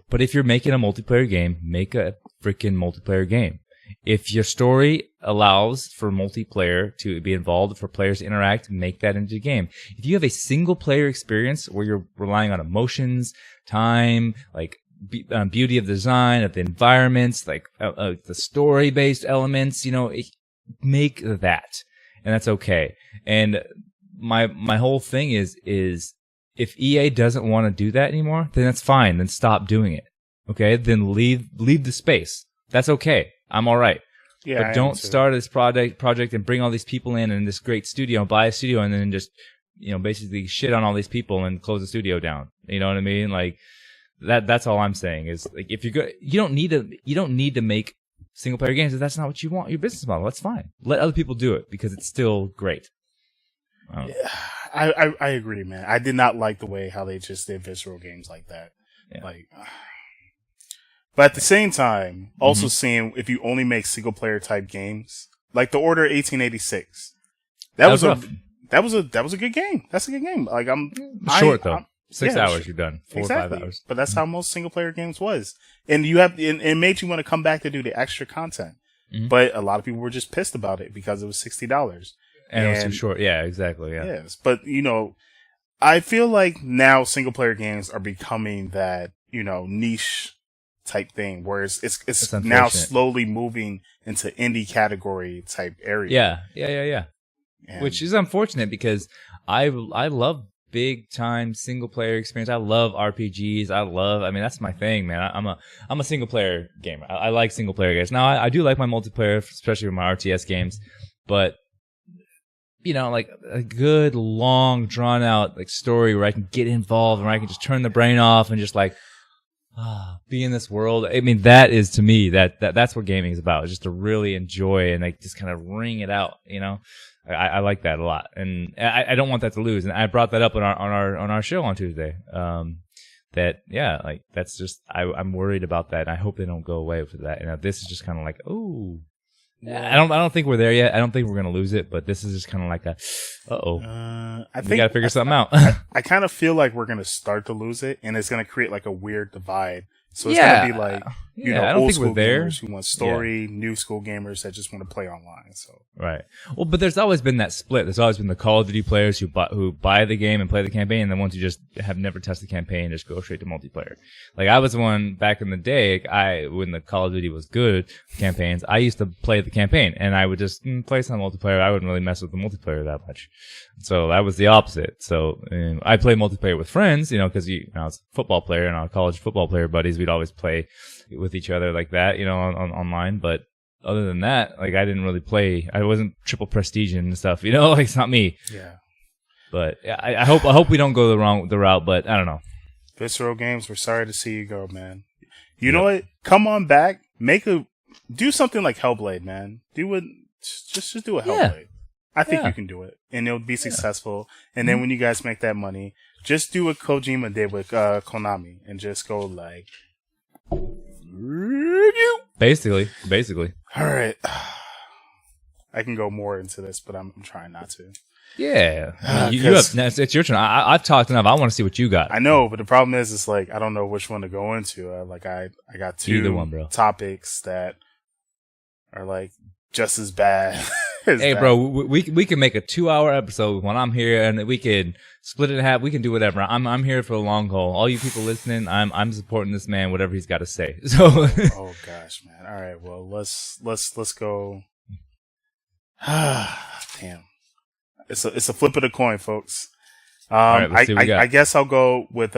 [SPEAKER 1] But if you're making a multiplayer game, make a freaking multiplayer game. If your story allows for multiplayer to be involved, for players to interact, make that into a game. If you have a single player experience where you're relying on emotions, time, like beauty of design, of the environments, like the story-based elements, make that, and that's okay. And my whole thing is if EA doesn't want to do that anymore, then that's fine. Then stop doing it. Okay, then leave the space. That's okay. I'm all right. Yeah, but don't start this project and bring all these people in this great studio, buy a studio, and then just basically shit on all these people and close the studio down. You know what I mean? Like that's all I'm saying is, like, if you're good, you don't need to make
[SPEAKER 2] single player games. If that's not what you want, your business model, that's fine. Let other people do it because it's still great.
[SPEAKER 1] I agree, man. I did not like the way how they just did Visceral Games like that.
[SPEAKER 2] Yeah.
[SPEAKER 1] But at the same time, also seeing if you only make single player type games, like The Order 1886, that was a good game. That's a good game. Like
[SPEAKER 2] short though. 6 hours, you're done. 4
[SPEAKER 1] exactly.
[SPEAKER 2] or 5 hours.
[SPEAKER 1] But that's how most single player games was. And it made you want to come back to do the extra content. Mm-hmm. But a lot of people were just pissed about it because it was $60.
[SPEAKER 2] And it was too short. Yeah, exactly. Yeah.
[SPEAKER 1] Yes. But, I feel like now single player games are becoming that, niche type thing, whereas it's now slowly moving into indie category type area.
[SPEAKER 2] Yeah. Which is unfortunate because I love big time single player experience. I love RPGs. That's my thing, man. I'm a single player gamer. I like single player games. Now I do like my multiplayer, especially with my RTS games, but like a good long drawn out like story where I can get involved and where I can just turn the brain off and just like be in this world. I mean, that is to me that's what gaming is about. Is just to really enjoy and like just kind of wring it out. I like that a lot, and I don't want that to lose. And I brought that up on our show on Tuesday. That's just I'm worried about that. And I hope they don't go away with that. This is just kind of like, I don't think we're there yet. I don't think we're gonna lose it, but this is just kind of like I think we gotta figure something out.
[SPEAKER 1] I kind of feel like we're gonna start to lose it, and it's gonna create like a weird divide. So it's gonna be like old school gamers who want story, new school gamers that just want to play online. So
[SPEAKER 2] right. Well, but there's always been that split. There's always been the Call of Duty players who buy the game and play the campaign, and the ones who just have never tested the campaign just go straight to multiplayer. Like I was the one back in the day. When the Call of Duty was good campaigns, I used to play the campaign, and I would just play some multiplayer. I wouldn't really mess with the multiplayer that much. So that was the opposite. So I play multiplayer with friends, because I was a football player and our college football player buddies. We'd always play with each other like that, on online. But other than that, like I didn't really play. I wasn't triple prestige and stuff, like it's not me.
[SPEAKER 1] Yeah.
[SPEAKER 2] But I hope we don't go the route. But I don't know.
[SPEAKER 1] Visceral Games, we're sorry to see you go, man. You know what? Come on back. Do something like Hellblade, man. Just do a Hellblade. I think you can do it, and it'll be successful. And then when you guys make that money, just do what Kojima did with Konami, and just go like,
[SPEAKER 2] basically.
[SPEAKER 1] All right, I can go more into this, but I'm trying not to.
[SPEAKER 2] Yeah, it's your turn. I've talked enough. I want to see what you got.
[SPEAKER 1] I know, but the problem is, it's like I don't know which one to go into. I got two topics that are like just as bad.
[SPEAKER 2] Hey, bro, we can make a 2-hour episode when I'm here, and we can split it in half. We can do whatever. I'm here for the long haul. All you people listening, I'm supporting this man, whatever he's got to say. So.
[SPEAKER 1] Oh gosh, man. All right, well let's go. Damn, it's a flip of the coin, folks.
[SPEAKER 2] All right, let's see what we got.
[SPEAKER 1] I guess I'll go with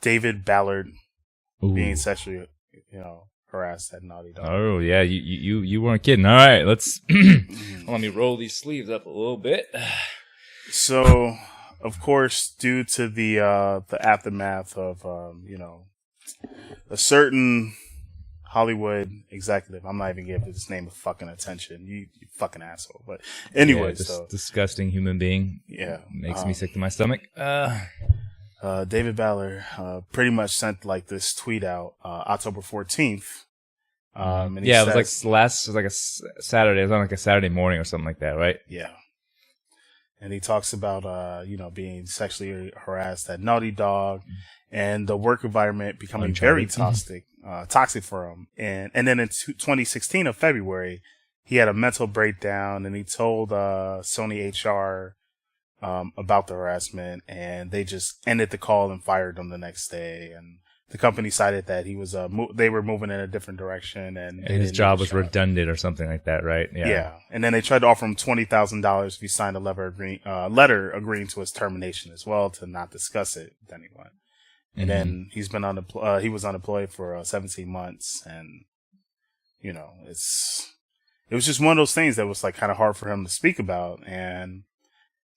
[SPEAKER 1] David Ballard being sexually harassed at Naughty Dog.
[SPEAKER 2] Oh yeah, you weren't kidding. All right, let's let me roll these sleeves up a little bit.
[SPEAKER 1] So, of course, due to the aftermath of a certain Hollywood executive, I'm not even giving his name a fucking attention. You fucking asshole. But anyways,
[SPEAKER 2] this disgusting human being.
[SPEAKER 1] Yeah,
[SPEAKER 2] makes me sick to my stomach.
[SPEAKER 1] David Ballard pretty much sent like this tweet out October 14th. And
[SPEAKER 2] it was like a Saturday. It was on like a Saturday morning or something like that, right?
[SPEAKER 1] Yeah. And he talks about being sexually harassed at Naughty Dog and the work environment becoming very toxic for him. And then in 2016 of February, he had a mental breakdown and he told Sony HR about the harassment, and they just ended the call and fired him the next day. And the company cited that he was they were moving in a different direction, and
[SPEAKER 2] his job was redundant or something like that, right?
[SPEAKER 1] Yeah. And then they tried to offer him $20,000 if he signed a letter agreeing to his termination as well, to not discuss it with anyone. And then he's been he was unemployed for 17 months, and it was just one of those things that was like kind of hard for him to speak about. And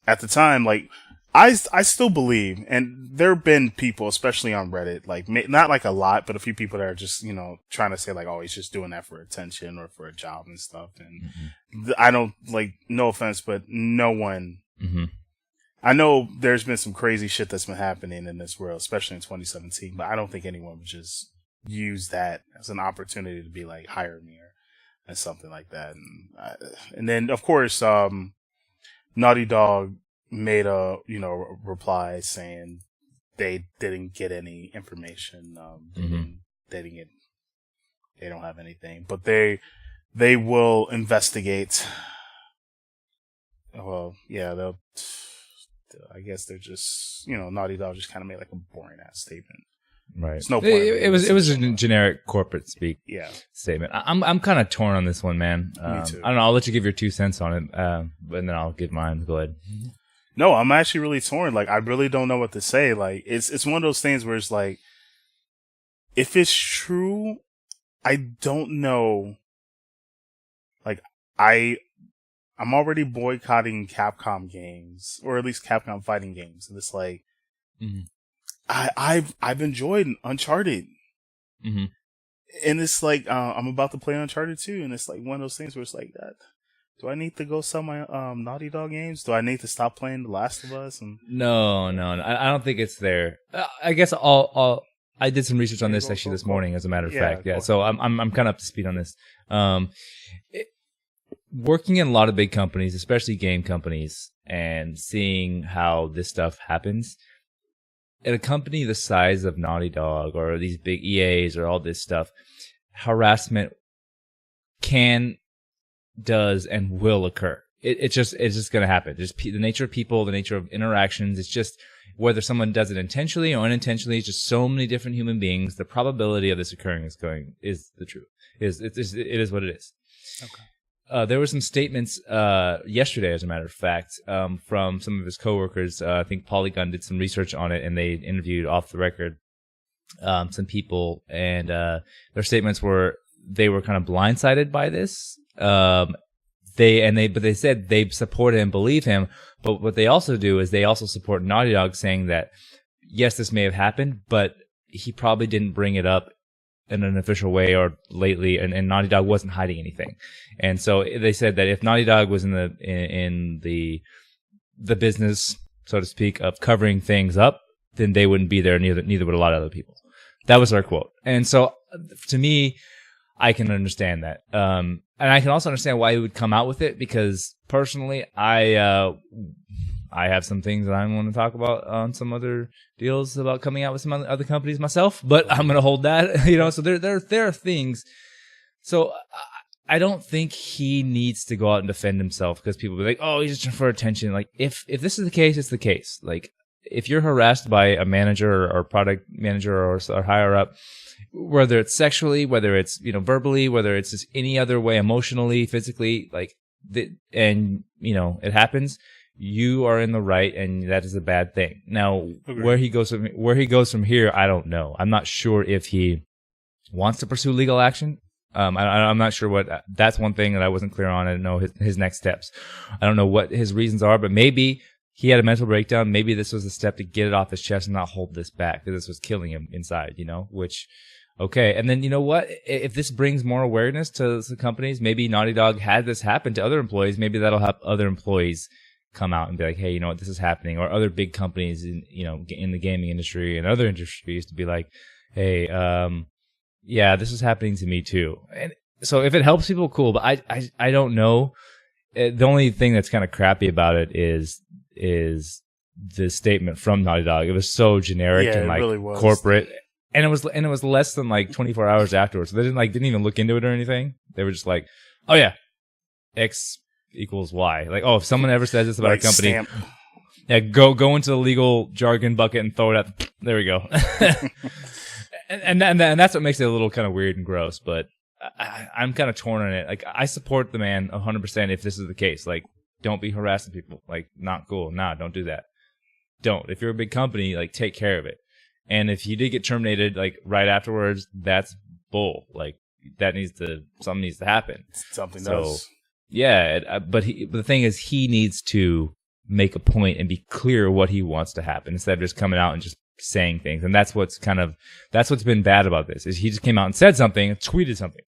[SPEAKER 1] at the time, like, I still believe, and there have been people, especially on Reddit, like not like a lot, but a few people that are just, you know, trying to say like, oh, he's just doing that for attention or for a job and stuff. And I don't like, no offense, but no one. I know there's been some crazy shit that's been happening in this world, especially in 2017, but I don't think anyone would just use that as an opportunity to be like, hire me or something like that. And then of course, Naughty Dog made a, you know, reply saying they didn't get any information. They don't have anything, but they will investigate. Well, yeah, I guess they're just, you know, Naughty Dog just kind of made like a boring ass statement.
[SPEAKER 2] Right.
[SPEAKER 1] There's no point.
[SPEAKER 2] It was a generic corporate speak.
[SPEAKER 1] Yeah.
[SPEAKER 2] Statement. I'm kind of torn on this one, man.
[SPEAKER 1] Me too.
[SPEAKER 2] I don't know. I'll let you give your 2 cents on it, and then I'll give mine. Go ahead.
[SPEAKER 1] No, I'm actually really torn. Like, I really don't know what to say. Like, it's one of those things where it's like, if it's true, I don't know. Like, I'm already boycotting Capcom games, or at least Capcom fighting games, and it's like, I've enjoyed Uncharted, and it's like I'm about to play Uncharted 2, and it's like one of those things where it's like that. Do I need to go sell my Naughty Dog games? Do I need to stop playing The Last of Us? And
[SPEAKER 2] No. I don't think it's there. I guess I did some research on this actually this morning, as a matter of fact. Yeah, so I'm kind of up to speed on this. Working in a lot of big companies, especially game companies, and seeing how this stuff happens at a company the size of Naughty Dog or these big EAs or all this stuff, harassment does and will occur. It's just going to happen. Just the nature of people, the nature of interactions. It's just whether someone does it intentionally or unintentionally. It's just so many different human beings. The probability of this occurring is the truth. It is what it is. Okay. There were some statements yesterday, as a matter of fact, from some of his coworkers. I think Polygon did some research on it, and they interviewed off the record some people, and their statements were they were kind of blindsided by this. They said they support him, believe him, but what they also do is they also support Naughty Dog, saying that yes, this may have happened, but he probably didn't bring it up in an official way or lately, and Naughty Dog wasn't hiding anything. And so they said that if Naughty Dog was in the business, so to speak, of covering things up, then they wouldn't be there. Neither would a lot of other people. That was our quote. And so to me, I can understand that. And I can also understand why he would come out with it, because personally, I have some things that I want to talk about on some other deals about coming out with some other companies myself, but I'm going to hold that, you know, so there are things. So I don't think he needs to go out and defend himself, because people will be like, oh, he's just trying for attention. Like, if this is the case, it's the case. Like, if you're harassed by a manager or product manager or higher up, whether it's sexually, whether it's, you know, verbally, whether it's just any other way, emotionally, physically, like, and, you know, it happens, you are in the right, and that is a bad thing. Now, where he goes from here, I don't know. I'm not sure if he wants to pursue legal action. I'm not sure what. That's one thing that I wasn't clear on. I don't know his next steps. I don't know what his reasons are, but maybe he had a mental breakdown. Maybe this was a step to get it off his chest and not hold this back, because this was killing him inside, you know, which, okay. And then, you know what? If this brings more awareness to the companies, maybe Naughty Dog had this happen to other employees. Maybe that'll help other employees come out and be like, hey, you know what, this is happening. Or other big companies in, you know, in the gaming industry and other industries to be like, hey, yeah, this is happening to me too. And so if it helps people, cool. But I don't know. The only thing that's kind of crappy about it is the statement from Naughty Dog. It was so generic and like really corporate. And it was less than like 24 hours afterwards. So they didn't even look into it or anything. They were just like, oh yeah, X equals Y. Like, oh, if someone ever says this about like a company, stamp. Yeah, go into the legal jargon bucket and throw it out. There we go. and that's what makes it a little kind of weird and gross. But I'm kind of torn on it. Like, I support the man 100% if this is the case. Like, don't be harassing people. Like, not cool. Nah, don't do that. Don't. If you're a big company, like, take care of it. And if you did get terminated, like, right afterwards, that's bull. Like, something needs to happen.
[SPEAKER 1] Something does.
[SPEAKER 2] Yeah, but the thing is, he needs to make a point and be clear what he wants to happen instead of just coming out and just saying things. And that's what's been bad about this, is he just came out and said something, tweeted something.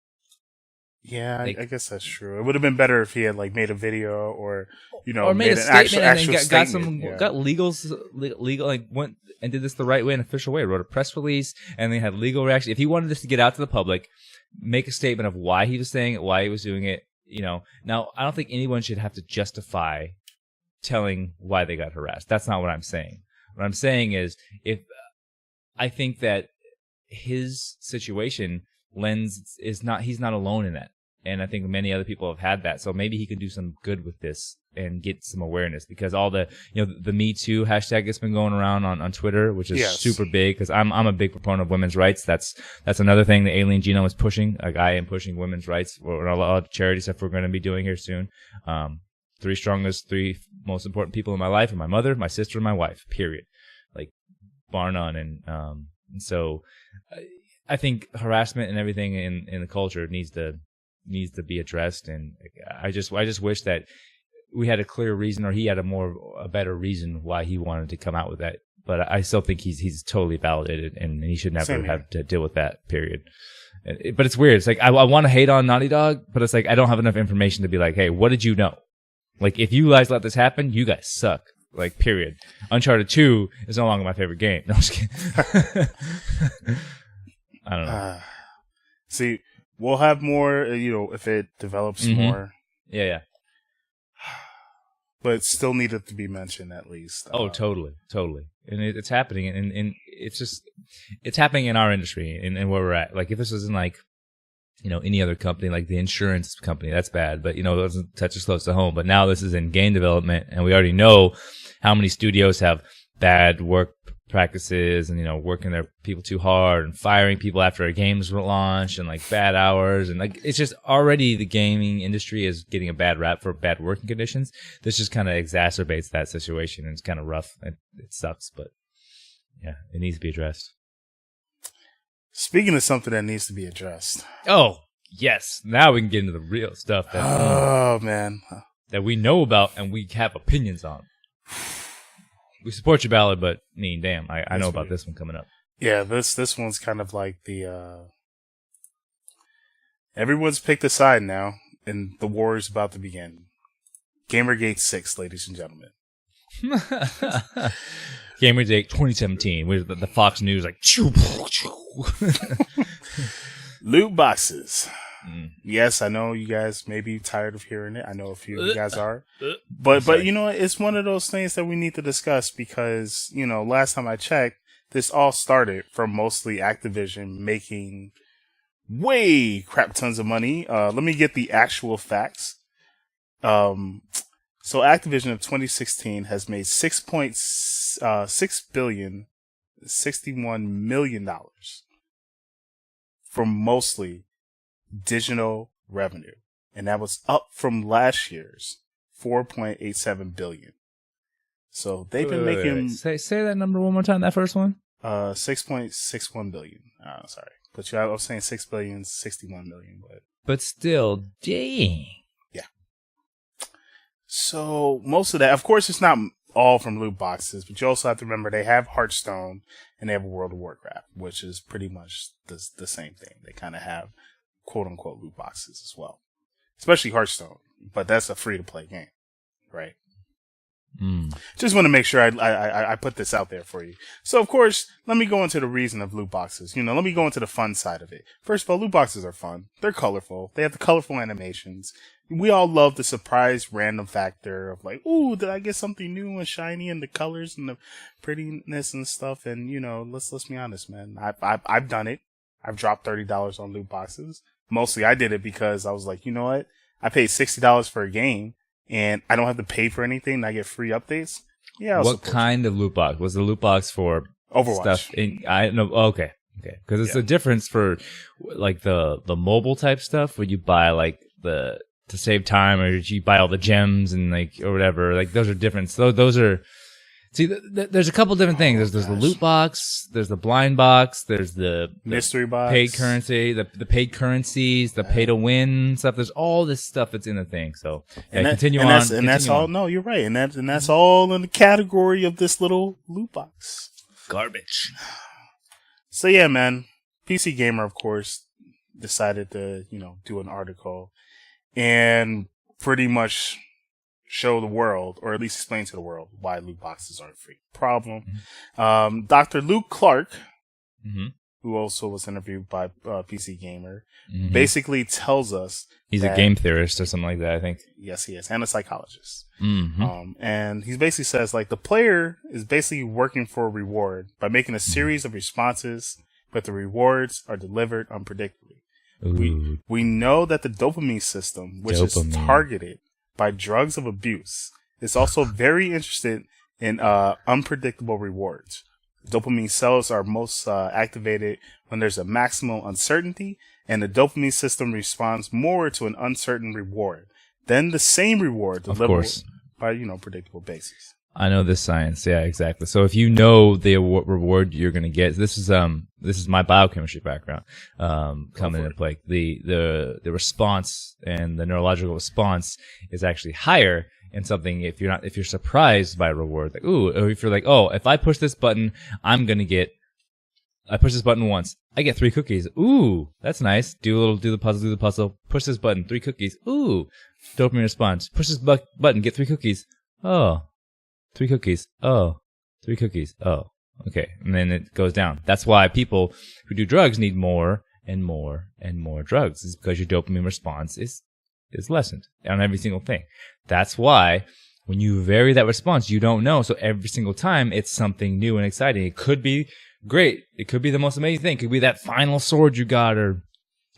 [SPEAKER 1] Yeah, I guess that's true. It would have been better if he had like made a video or
[SPEAKER 2] made a
[SPEAKER 1] statement
[SPEAKER 2] and then got legal like went and did this the right way, an official way. Wrote a press release and they had legal reaction. If he wanted this to get out to the public, make a statement of why he was saying it, why he was doing it. Now I don't think anyone should have to justify telling why they got harassed. That's not what I'm saying. What I'm saying is, I think that his situation he's not alone in that. And I think many other people have had that. So maybe he can do some good with this and get some awareness, because all the, the Me Too hashtag that's been going around on Twitter, which is super big, because I'm a big proponent of women's rights. That's another thing the Alien Genome is pushing. Like, I am pushing women's rights for a lot of charities that we're going to be doing here soon. Three most important people in my life are my mother, my sister, and my wife, period. Like, bar none. And so I think harassment and everything in the culture needs to be addressed, and I just wish that we had a clear reason, or he had a better reason why he wanted to come out with that. But I still think he's totally validated, and he should never have to deal with that. Period. But it's weird. It's like I want to hate on Naughty Dog, but it's like I don't have enough information to be like, hey, what did you know? Like, if you guys let this happen, you guys suck. Like, period. Uncharted 2 is no longer my favorite game. No, I'm just kidding. I don't know.
[SPEAKER 1] See, we'll have more, if it develops more.
[SPEAKER 2] Yeah.
[SPEAKER 1] But it still needed to be mentioned at least.
[SPEAKER 2] Oh, totally. And it's happening, and it's happening in our industry and where we're at. Like, if this was in like, any other company, like the insurance company, that's bad. But, it doesn't touch us close to home. But now this is in game development, and we already know how many studios have bad work practices and, working their people too hard and firing people after a game's launch and like bad hours. And like, it's just already the gaming industry is getting a bad rap for bad working conditions. This just kind of exacerbates that situation, and it's kind of rough. It sucks, but yeah, it needs to be addressed.
[SPEAKER 1] Speaking of something that needs to be addressed.
[SPEAKER 2] Oh, yes. Now we can get into the real stuff that we know about and we have opinions on. We support you, Ballard, but damn, I know about this one coming up.
[SPEAKER 1] Yeah, this one's kind of like the everyone's picked a side now, and the war is about to begin. Gamergate 6, ladies and gentlemen.
[SPEAKER 2] Gamergate 2017, with the Fox News like
[SPEAKER 1] loot boxes. Yes, I know you guys may be tired of hearing it. I know a few of you guys are. But it's one of those things that we need to discuss because, last time I checked, this all started from mostly Activision making way crap tons of money. Let me get the actual facts. So Activision of 2016 has made $6 billion, $61 million from mostly digital revenue, and that was up from last year's $4.87 billion. So they've been making.
[SPEAKER 2] Say that number one more time. That first one.
[SPEAKER 1] $6.61 billion. Sorry, but I was saying $6 billion, $61 million,
[SPEAKER 2] but still, dang.
[SPEAKER 1] Yeah. So most of that, of course, it's not all from loot boxes, but you also have to remember they have Hearthstone and they have World of Warcraft, which is pretty much the same thing. They kind of have quote-unquote loot boxes as well, especially Hearthstone, but that's a free-to-play game, right? Just want to make sure I put this out there for you. So, of course, let me go into the reason of loot boxes. Let me go into the fun side of it. First of all, loot boxes are fun. They're colorful. They have the colorful animations. We all love the surprise random factor of like, ooh, did I get something new and shiny and the colors and the prettiness and stuff? And, let's be honest, man. I've done it. I've dropped $30 on loot boxes. Mostly I did it because I was like, you know what? I paid $60 for a game and I don't have to pay for anything and I get free updates. Yeah.
[SPEAKER 2] What kind of loot box? Was the loot box for
[SPEAKER 1] Overwatch
[SPEAKER 2] stuff? I know. Okay. Because it's a difference for like the mobile type stuff where you buy like to save time, or you buy all the gems and like or whatever. Like those are different. So those are See, there's a couple different things. There's the loot box, there's the blind box, there's the
[SPEAKER 1] mystery box,
[SPEAKER 2] paid currency, the paid currencies, the pay to win stuff. There's all this stuff that's in the thing. So continue on.
[SPEAKER 1] That's all. No, you're right, and that's all in the category of this little loot box.
[SPEAKER 2] Garbage.
[SPEAKER 1] So yeah, man, PC Gamer, of course, decided to do an article and pretty much show the world, or at least explain to the world, why loot boxes are a freak problem. Mm-hmm. Dr. Luke Clark, mm-hmm. who also was interviewed by PC Gamer, mm-hmm. basically tells us
[SPEAKER 2] he's a game theorist or something like that, I think.
[SPEAKER 1] Yes, he is, and a psychologist.
[SPEAKER 2] Mm-hmm.
[SPEAKER 1] And he basically says, like, the player is basically working for a reward by making a series of responses, but the rewards are delivered unpredictably. We know that the dopamine system, which is targeted by drugs of abuse, is also very interested in unpredictable rewards. Dopamine cells are most activated when there's a maximal uncertainty, and the dopamine system responds more to an uncertain reward than the same reward delivered by predictable basis.
[SPEAKER 2] I know this science, yeah, exactly. So if you know the reward you're going to get, this is my biochemistry background coming into play. The response and the neurological response is actually higher in something if you're surprised by a reward, like or if you're like, if I push this button, I push this button once, I get 3 cookies. Ooh, that's nice. Do the puzzle. Push this button, 3 cookies. Ooh, dopamine response. Push this button, get 3 cookies. Oh. 3 cookies. Oh. 3 cookies. Oh. Okay. And then it goes down. That's why people who do drugs need more and more and more drugs. It's because your dopamine response is lessened on every single thing. That's why when you vary that response, you don't know. So every single time it's something new and exciting. It could be great. It could be the most amazing thing. It could be that final sword you got, or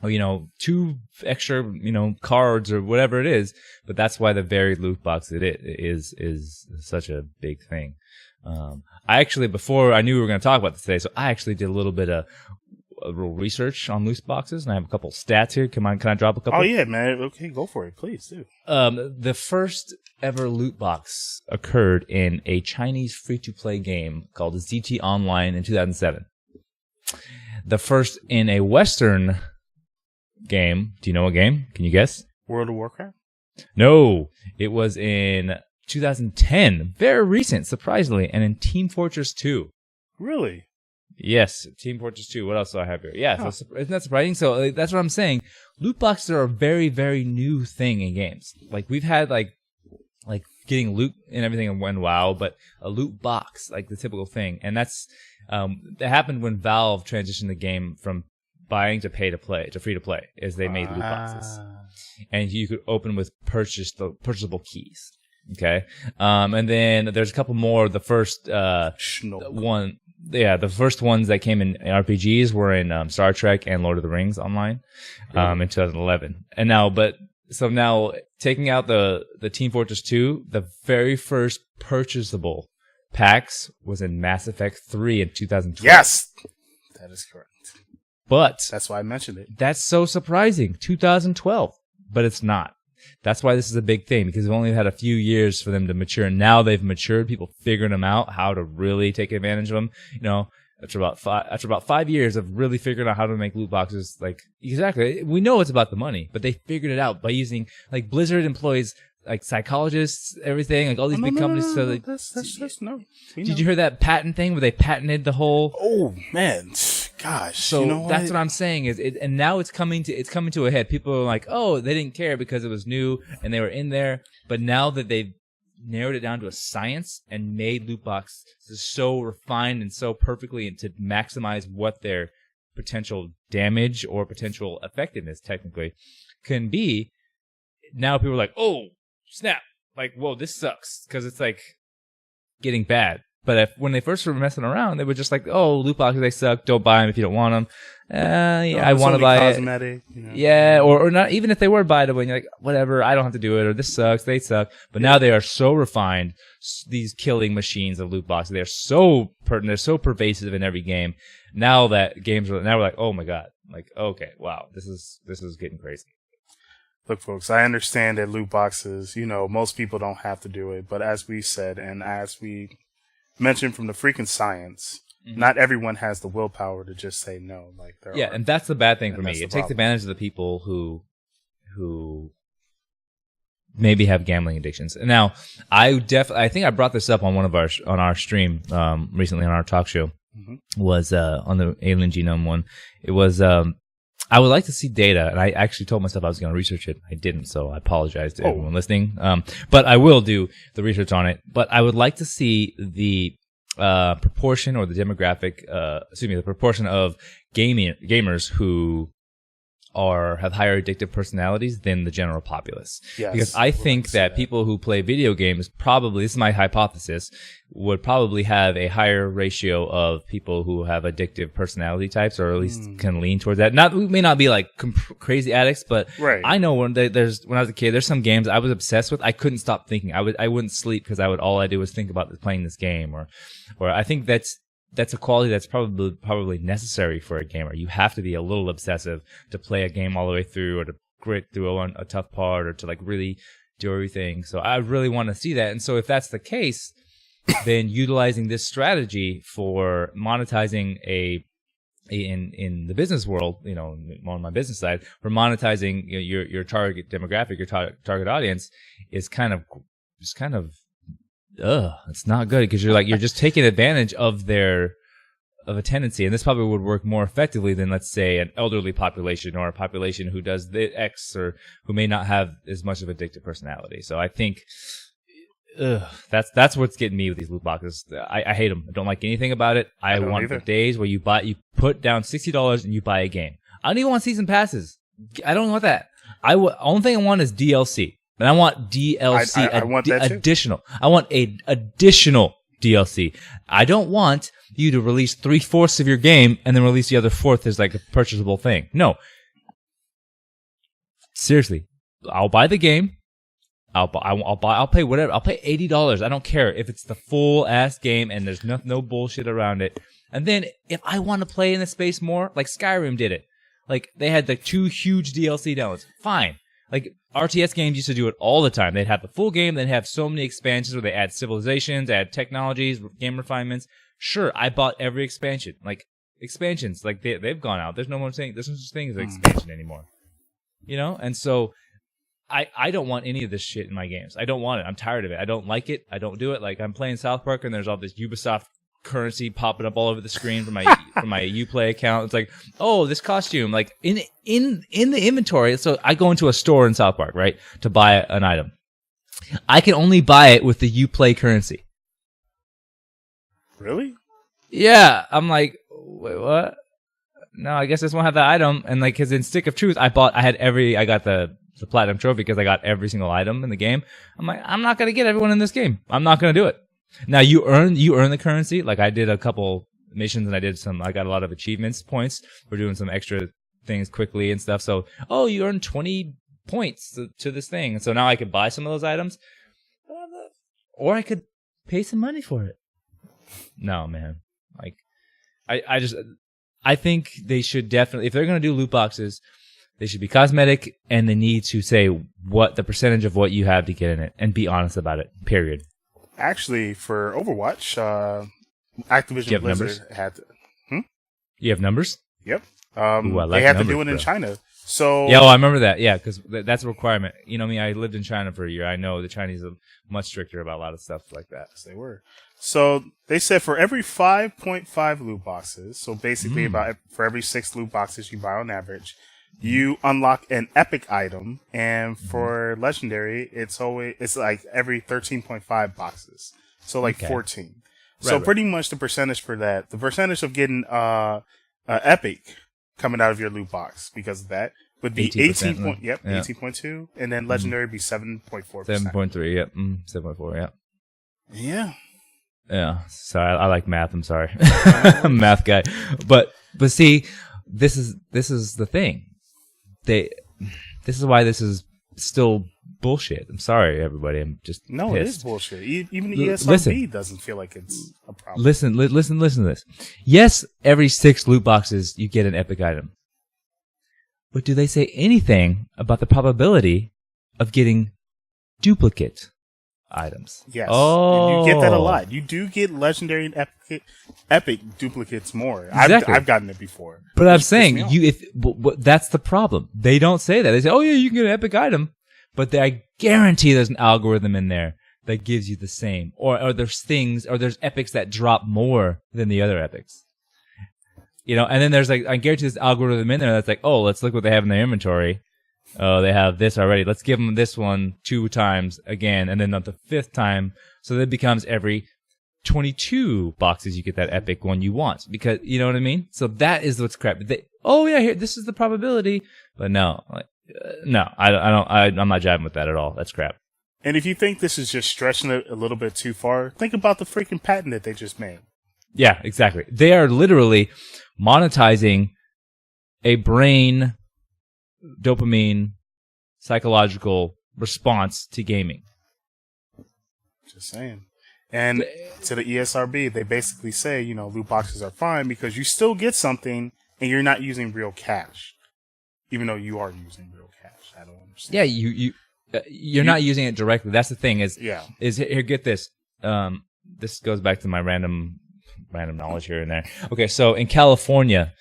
[SPEAKER 2] 2 extra, cards or whatever it is. But that's why the varied loot box is such a big thing. I actually, before I knew we were going to talk about this today, so I actually did a little bit of research on loot boxes, and I have a couple stats here. Can I drop a couple?
[SPEAKER 1] Oh yeah, man. Okay, go for it, please do.
[SPEAKER 2] The first ever loot box occurred in a Chinese free-to-play game called ZT Online in 2007. The first in a Western game. Do you know what game? Can you guess?
[SPEAKER 1] World of Warcraft?
[SPEAKER 2] No, it was in 2010. Very recent, surprisingly, and in Team Fortress 2.
[SPEAKER 1] Really?
[SPEAKER 2] Yes, Team Fortress 2. What else do I have here? Yeah, so isn't that surprising? So that's what I'm saying. Loot boxes are a very, very new thing in games. Like we've had like getting loot and everything in WoW, but a loot box, like the typical thing, and that happened when Valve transitioned the game from buying to free to play, is they made loot boxes, and you could open with purchasable keys. Okay, and then there's a couple more. The first one. Yeah, the first ones that came in RPGs were in Star Trek and Lord of the Rings Online in 2011. And now taking out the Team Fortress 2, the very first purchasable packs was in Mass Effect 3 in 2012.
[SPEAKER 1] Yes, that is correct.
[SPEAKER 2] But
[SPEAKER 1] that's why I mentioned it.
[SPEAKER 2] That's so surprising. 2012, but it's not. That's why this is a big thing, because we've only had a few years for them to mature. Now they've matured. People figuring them out, how to really take advantage of them. After about 5 years of really figuring out how to make loot boxes, like exactly, we know it's about the money, but they figured it out by using, like, Blizzard employs like psychologists, everything, like all these big companies. So like, did you hear that patent thing where they patented the whole?
[SPEAKER 1] Oh man, gosh.
[SPEAKER 2] So that's what I'm saying and now it's coming to a head. People are like, oh, they didn't care because it was new and they were in there, but now that they've narrowed it down to a science and made loot boxes so refined and so perfectly to maximize what their potential damage or potential effectiveness technically can be, now people are like, oh, snap, like, whoa, this sucks, because it's like getting bad. But when they first were messing around, they were just like, oh, loot boxes, they suck, don't buy them if you don't want them. I want to buy
[SPEAKER 1] cosmetic,
[SPEAKER 2] it. Yeah, or not, even if they were buyable, and you're like, whatever, I don't have to do it, or this sucks, they suck. But now they are so refined, these killing machines of loot boxes. They're so pervasive in every game. Now that now we're like, oh my god, like, okay, wow, this is getting crazy.
[SPEAKER 1] Look, folks, I understand that loot boxes, most people don't have to do it, but as we said, and as we mentioned from the freaking science, not everyone has the willpower to just say no. Like
[SPEAKER 2] and that's the bad thing for me. It takes advantage of the people who maybe have gambling addictions. And now, I think I brought this up on our stream recently on our talk show. Was on the Alien Genome one. It was I would like to see data, and I actually told myself I was going to research it. I didn't, so I apologize to everyone listening. But I will do the research on it. But I would like to see the proportion or the demographic, the proportion of gamers who have higher addictive personalities than the general populace. Yes, because I think that people who play video games probably, this is my hypothesis, would probably have a higher ratio of people who have addictive personality types, or at least can lean towards that. We may not be like crazy addicts, but I know when I was a kid, there's some games I was obsessed with. I couldn't stop thinking. I wouldn't sleep because all I did was think about playing this game, or I think that's a quality that's probably necessary for a gamer. You have to be a little obsessive to play a game all the way through, or to grit through a tough part, or to like really do everything. So I really want to see that. And so if that's the case, then utilizing this strategy for monetizing in the business world, on my business side, for monetizing your target demographic, your target audience is kind of it's not good, because you're just taking advantage of a tendency, and this probably would work more effectively than, let's say, an elderly population, or a population who does the X, or who may not have as much of addictive personality. So I think that's what's getting me with these loot boxes. I hate them. I don't like anything about it. I want the days where you put down $60 and you buy a game. I don't even want season passes. I don't want that. Only thing I want is DLC. And I want DLC.
[SPEAKER 1] I want that too.
[SPEAKER 2] Additional. I want an additional DLC. I don't want you to release 3/4 of your game and then release the other 1/4 as like a purchasable thing. No. Seriously. I'll buy the game. I'll pay whatever. I'll pay $80. I don't care if it's the full ass game and there's no bullshit around it. And then if I want to play in the space more, like Skyrim did it. Like they had the 2 huge DLC downloads. Fine. Like RTS games used to do it all the time. They'd have the full game, they'd have so many expansions where they add civilizations, add technologies, game refinements. Sure, I bought every expansion. Like expansions, like they've gone out. There's no such thing as an expansion anymore. And so I don't want any of this shit in my games. I don't want it. I'm tired of it. I don't like it. I don't do it. Like I'm playing South Park and there's all this Ubisoft currency popping up all over the screen from my Uplay account. It's like, oh, this costume, like in the inventory. So I go into a store in South Park, right, to buy an item. I can only buy it with the Uplay currency.
[SPEAKER 1] Really?
[SPEAKER 2] Yeah. I'm like, wait, what? No, I guess I just won't have that item. And like, cause in Stick of Truth, I got the platinum trophy because I got every single item in the game. I'm like, I'm not gonna get everyone in this game. I'm not gonna do it. Now you earn the currency. Like I did a couple missions and I got a lot of achievements points for doing some extra things quickly and stuff. So, you earned 20 points to this thing. And so now I could buy some of those items, or I could pay some money for it. No, man. Like I think they should definitely, if they're going to do loot boxes, they should be cosmetic, and they need to say what the percentage of what you have to get in it and be honest about it. Period.
[SPEAKER 1] Actually, for Overwatch, Activision Blizzard had to...
[SPEAKER 2] You have numbers?
[SPEAKER 1] Yep. They had to do it in China. So
[SPEAKER 2] yeah, I remember that. Yeah, because that's a requirement. Me, I lived in China for a year. I know the Chinese are much stricter about a lot of stuff like that.
[SPEAKER 1] Yes, they were. So they said for every 5.5 loot boxes, so basically for every 6 loot boxes you buy on average, you unlock an epic item, and for legendary, it's like every 13.5 boxes. So like 14. So pretty much the percentage for that, the percentage of getting epic coming out of your loot box because of that would be 18.2, and then legendary would be 7.4%.
[SPEAKER 2] 7.3, yep. 7.4, yeah.
[SPEAKER 1] Yeah.
[SPEAKER 2] Yeah. Sorry, I like math. I'm sorry. I'm a math guy. But see, this is the thing. This is why this is still bullshit. I'm sorry, everybody. I'm just pissed.
[SPEAKER 1] It is bullshit. Even the ESRB doesn't feel like it's a problem.
[SPEAKER 2] Listen to this. Yes, every 6 loot boxes you get an epic item. But do they say anything about the probability of getting duplicate items.
[SPEAKER 1] Yes.
[SPEAKER 2] Oh.
[SPEAKER 1] You get that a lot. You do get legendary and epic duplicates more.
[SPEAKER 2] Exactly.
[SPEAKER 1] I've gotten it before.
[SPEAKER 2] But I'm saying, that's the problem. They don't say that. They say, oh yeah, you can get an epic item. But I guarantee there's an algorithm in there that gives you the same. Or there's things, or there's epics that drop more than the other epics. You know, and then there's I guarantee this algorithm in there that's like, oh, let's look what they have in their inventory. Oh, they have this already. Let's give them this one 2 times again, and then not the 5th time. So that it becomes every 22 boxes you get that epic one you want. Because, you know what I mean? So that is what's crap. Here, this is the probability. But no, I'm not jiving with that at all. That's crap.
[SPEAKER 1] And if you think this is just stretching it a little bit too far, think about the freaking patent that they just made.
[SPEAKER 2] Yeah, exactly. They are literally monetizing a brain dopamine psychological response to gaming.
[SPEAKER 1] Just saying. And to the ESRB, they basically say, loot boxes are fine because you still get something and you're not using real cash. Even though you are using real cash. I don't understand.
[SPEAKER 2] Yeah, you're not using it directly. That's the thing is here, get this. This goes back to my random knowledge here and there. Okay, so in California,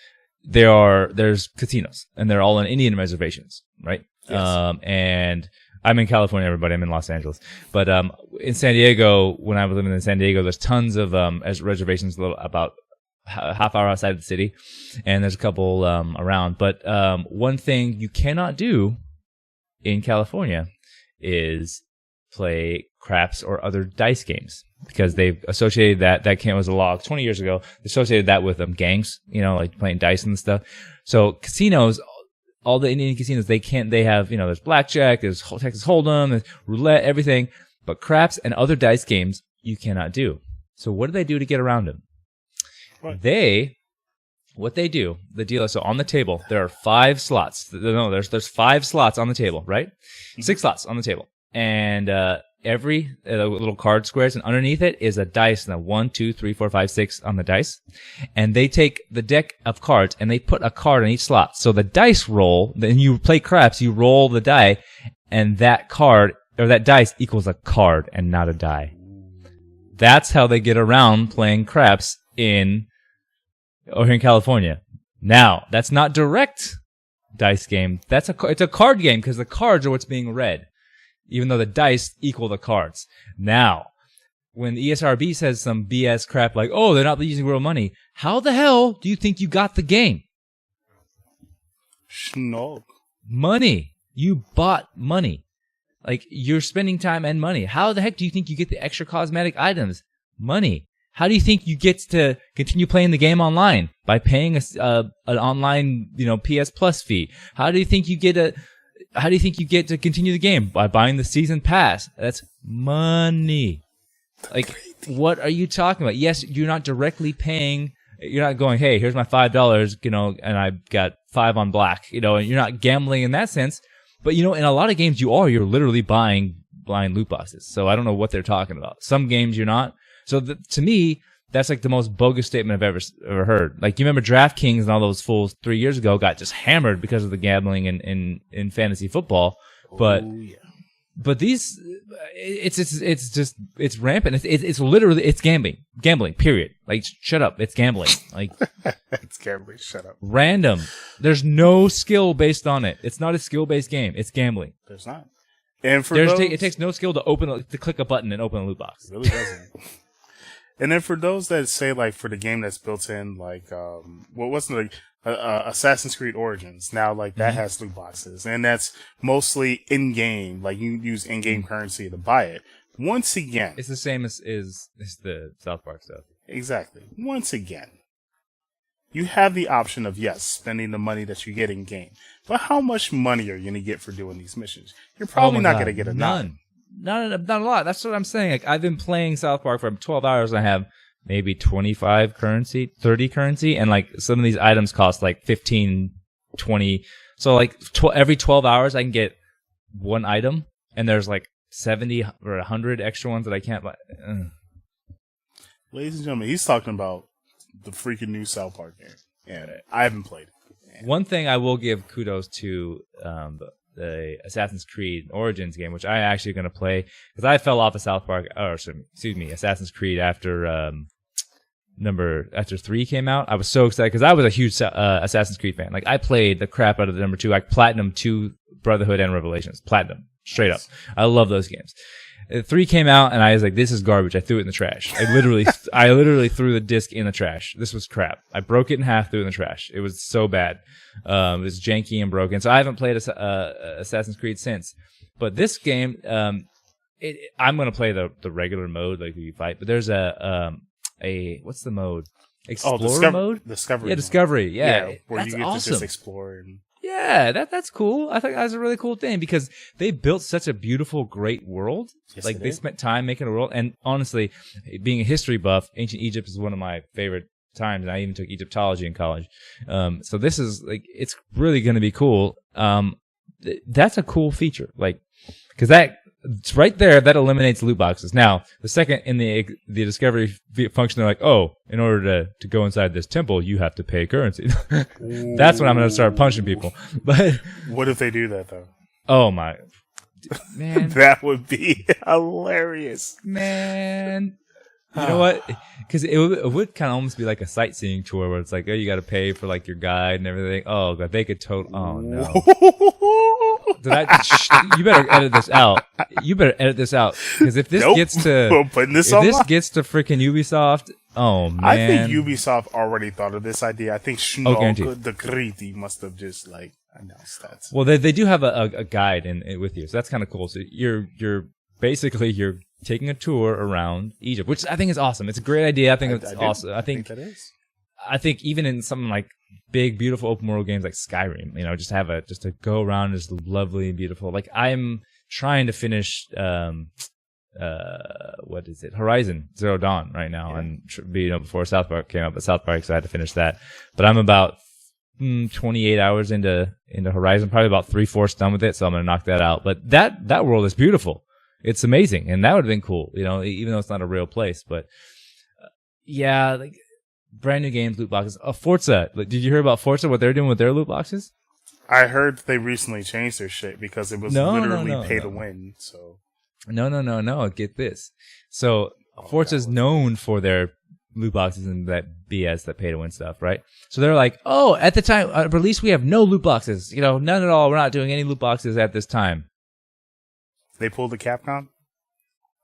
[SPEAKER 2] there's casinos, and they're all on Indian reservations, right?
[SPEAKER 1] Yes.
[SPEAKER 2] And I'm in California, everybody. I'm in Los Angeles. But in San Diego, when I was living in San Diego, there's tons of reservations about half hour outside of the city, and there's a couple around. But one thing you cannot do in California is play craps or other dice games, because they've associated that was a law 20 years ago. They associated that with gangs, like playing dice and stuff. So casinos, all the Indian casinos, they have, there's blackjack, there's Texas Hold'em, there's roulette, everything. But craps and other dice games, you cannot do. So what do they do to get around them? What they do, the deal is, so on the table, there are 5 slots. No, there's 5 slots on the table, right? 6 slots on the table. And every little card squares, and underneath it is a dice, and a 1, 2, 3, 4, 5, 6 on the dice. And they take the deck of cards and they put a card on each slot. So the dice roll, then you play craps, you roll the die, and that card or that dice equals a card and not a die. That's how they get around playing craps here in California. Now, that's not direct dice game. It's a card game, because the cards are what's being read, even though the dice equal the cards. Now, when the ESRB says some BS crap like, oh, they're not using real money, how the hell do you think you got the game?
[SPEAKER 1] Schnog.
[SPEAKER 2] Money. You bought money. Like, you're spending time and money. How the heck do you think you get the extra cosmetic items? Money. How do you think you get to continue playing the game online? By paying an online, PS Plus fee. How do you think you get to continue the game? By buying the season pass. That's money. Like, what are you talking about? Yes, you're not directly paying. You're not going, hey, here's my $5, and I got 5 on black, and you're not gambling in that sense. But, in a lot of games you're literally buying blind loot boxes. So I don't know what they're talking about. Some games you're not. So to me, that's like the most bogus statement I've ever heard. Like, you remember DraftKings and all those fools 3 years ago got just hammered because of the gambling in fantasy football. But these, it's rampant. It's literally gambling. Period. Like, shut up. It's gambling. Like,
[SPEAKER 1] it's gambling. Shut up.
[SPEAKER 2] Random. There's no skill based on it. It's not a skill based game. It's gambling.
[SPEAKER 1] There's not. And
[SPEAKER 2] it takes no skill to click a button and open a loot box.
[SPEAKER 1] It really doesn't. And then for those that say, like, for the game that's built in, like, Assassin's Creed Origins, now, like, that has loot boxes. And that's mostly in-game. Like, you use in-game currency to buy it. Once again.
[SPEAKER 2] It's the same as the South Park stuff.
[SPEAKER 1] Exactly. Once again. You have the option of, yes, spending the money that you get in-game. But how much money are you going to get for doing these missions? You're probably not going to get
[SPEAKER 2] none. Not a lot. That's what I'm saying. Like, I've been playing South Park for 12 hours and I have maybe 25 currency, 30 currency, and like some of these items cost like 15, 20. So like every 12 hours I can get one item, and there's like 70 or 100 extra ones that I can't buy.
[SPEAKER 1] Ladies and gentlemen, he's talking about the freaking new South Park game. And I haven't played it.
[SPEAKER 2] One thing I will give kudos to the Assassin's Creed Origins game, which I actually going to play because I fell off of Assassin's Creed after 3 came out. I was so excited because I was a huge Assassin's Creed fan. Like I played the crap out of the number 2. I platinum 2 Brotherhood and Revelations. Platinum. Straight up. I love those games. 3 came out and I was like, this is garbage. I threw it in the trash. I literally threw the disc in the trash. This was crap. I broke it in half, threw it in the trash. It was so bad. It was janky and broken. So I haven't played Assassin's Creed since. But this game, I'm going to play the regular mode, like you fight. But there's what's the mode? Explorer mode?
[SPEAKER 1] Discovery.
[SPEAKER 2] Yeah, Discovery. Yeah.
[SPEAKER 1] Where
[SPEAKER 2] that's
[SPEAKER 1] you get
[SPEAKER 2] awesome.
[SPEAKER 1] to just explore and...
[SPEAKER 2] Yeah, that's cool. I think that's a really cool thing because they built such a beautiful, great world.
[SPEAKER 1] Yes,
[SPEAKER 2] like they spent time making a world. And honestly, being a history buff, ancient Egypt is one of my favorite times. And I even took Egyptology in college. So this is like, it's really going to be cool. That's a cool feature. Like, cause it's right there. That eliminates loot boxes. Now, the second in the discovery function, they're like, oh, in order to go inside this temple, you have to pay currency. That's when I'm going to start punching people. But
[SPEAKER 1] what if they do that though?
[SPEAKER 2] Oh my, man,
[SPEAKER 1] that would be hilarious,
[SPEAKER 2] man. You know what? Because it would kind of almost be like a sightseeing tour where it's like, oh, you got to pay for like your guide and everything. Oh god, they could oh no. You better edit this out. You better edit this out because if this gets to freaking Ubisoft, oh man,
[SPEAKER 1] I think Ubisoft already thought of this idea. I think Schnock the Kriti must have just like announced that.
[SPEAKER 2] Well, they do have a guide with you, so that's kind of cool. So you're basically taking a tour around Egypt, which I think is awesome. It's a great idea. I think it's awesome. I think that is. I think even in something like big, beautiful open world games like Skyrim, just to go around is lovely and beautiful. Like I'm trying to finish, what is it? Horizon Zero Dawn right now. Yeah. And, before South Park came out, but South Park, so I had to finish that. But I'm about 28 hours into Horizon, probably about 3/4 done with it. So I'm going to knock that out. But that world is beautiful. It's amazing. And that would have been cool, even though it's not a real place, but yeah, like, brand new games, loot boxes. Forza. Did you hear about Forza? What they're doing with their loot boxes?
[SPEAKER 1] I heard they recently changed their shit because it was literally pay to win. So
[SPEAKER 2] no. Get this. So Forza's known for their loot boxes and that BS, that pay to win stuff, right? So they're like, oh, at the time of release, we have no loot boxes. None at all. We're not doing any loot boxes at this time.
[SPEAKER 1] They pulled the Capcom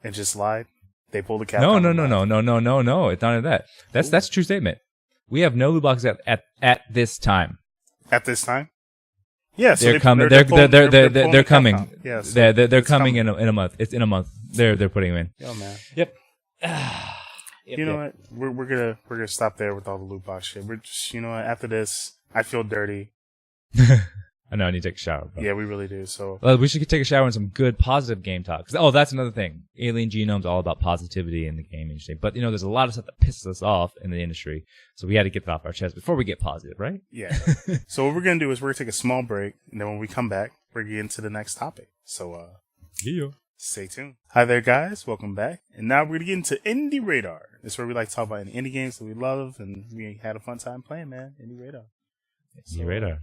[SPEAKER 1] and just lied. They pulled the Capcom.
[SPEAKER 2] No. It's none of that. That's a true statement. We have no loot boxes at this time.
[SPEAKER 1] At this time? Yeah, so
[SPEAKER 2] they're coming. They're coming.
[SPEAKER 1] Yeah, so
[SPEAKER 2] they're coming in a month. It's in a month. They're putting them in.
[SPEAKER 1] Oh man.
[SPEAKER 2] Yep.
[SPEAKER 1] You know what? We're gonna stop there with all the loot box shit. We're just what? After this, I feel dirty.
[SPEAKER 2] I know I need to take a shower. Bro.
[SPEAKER 1] Yeah, we really do. So
[SPEAKER 2] we should take a shower and some good positive game talk. That's another thing. Alien Genome's all about positivity in the game industry. But there's a lot of stuff that pisses us off in the industry. So we had to get that off our chest before we get positive, right?
[SPEAKER 1] Yeah. So what we're gonna do is we're gonna take a small break, and then when we come back, we're gonna get into the next topic. So stay tuned. Hi there, guys. Welcome back. And now we're gonna get into Indie Radar. This is where we like to talk about any indie games that we love and we had a fun time playing, man. Indie Radar.
[SPEAKER 2] Indie Radar.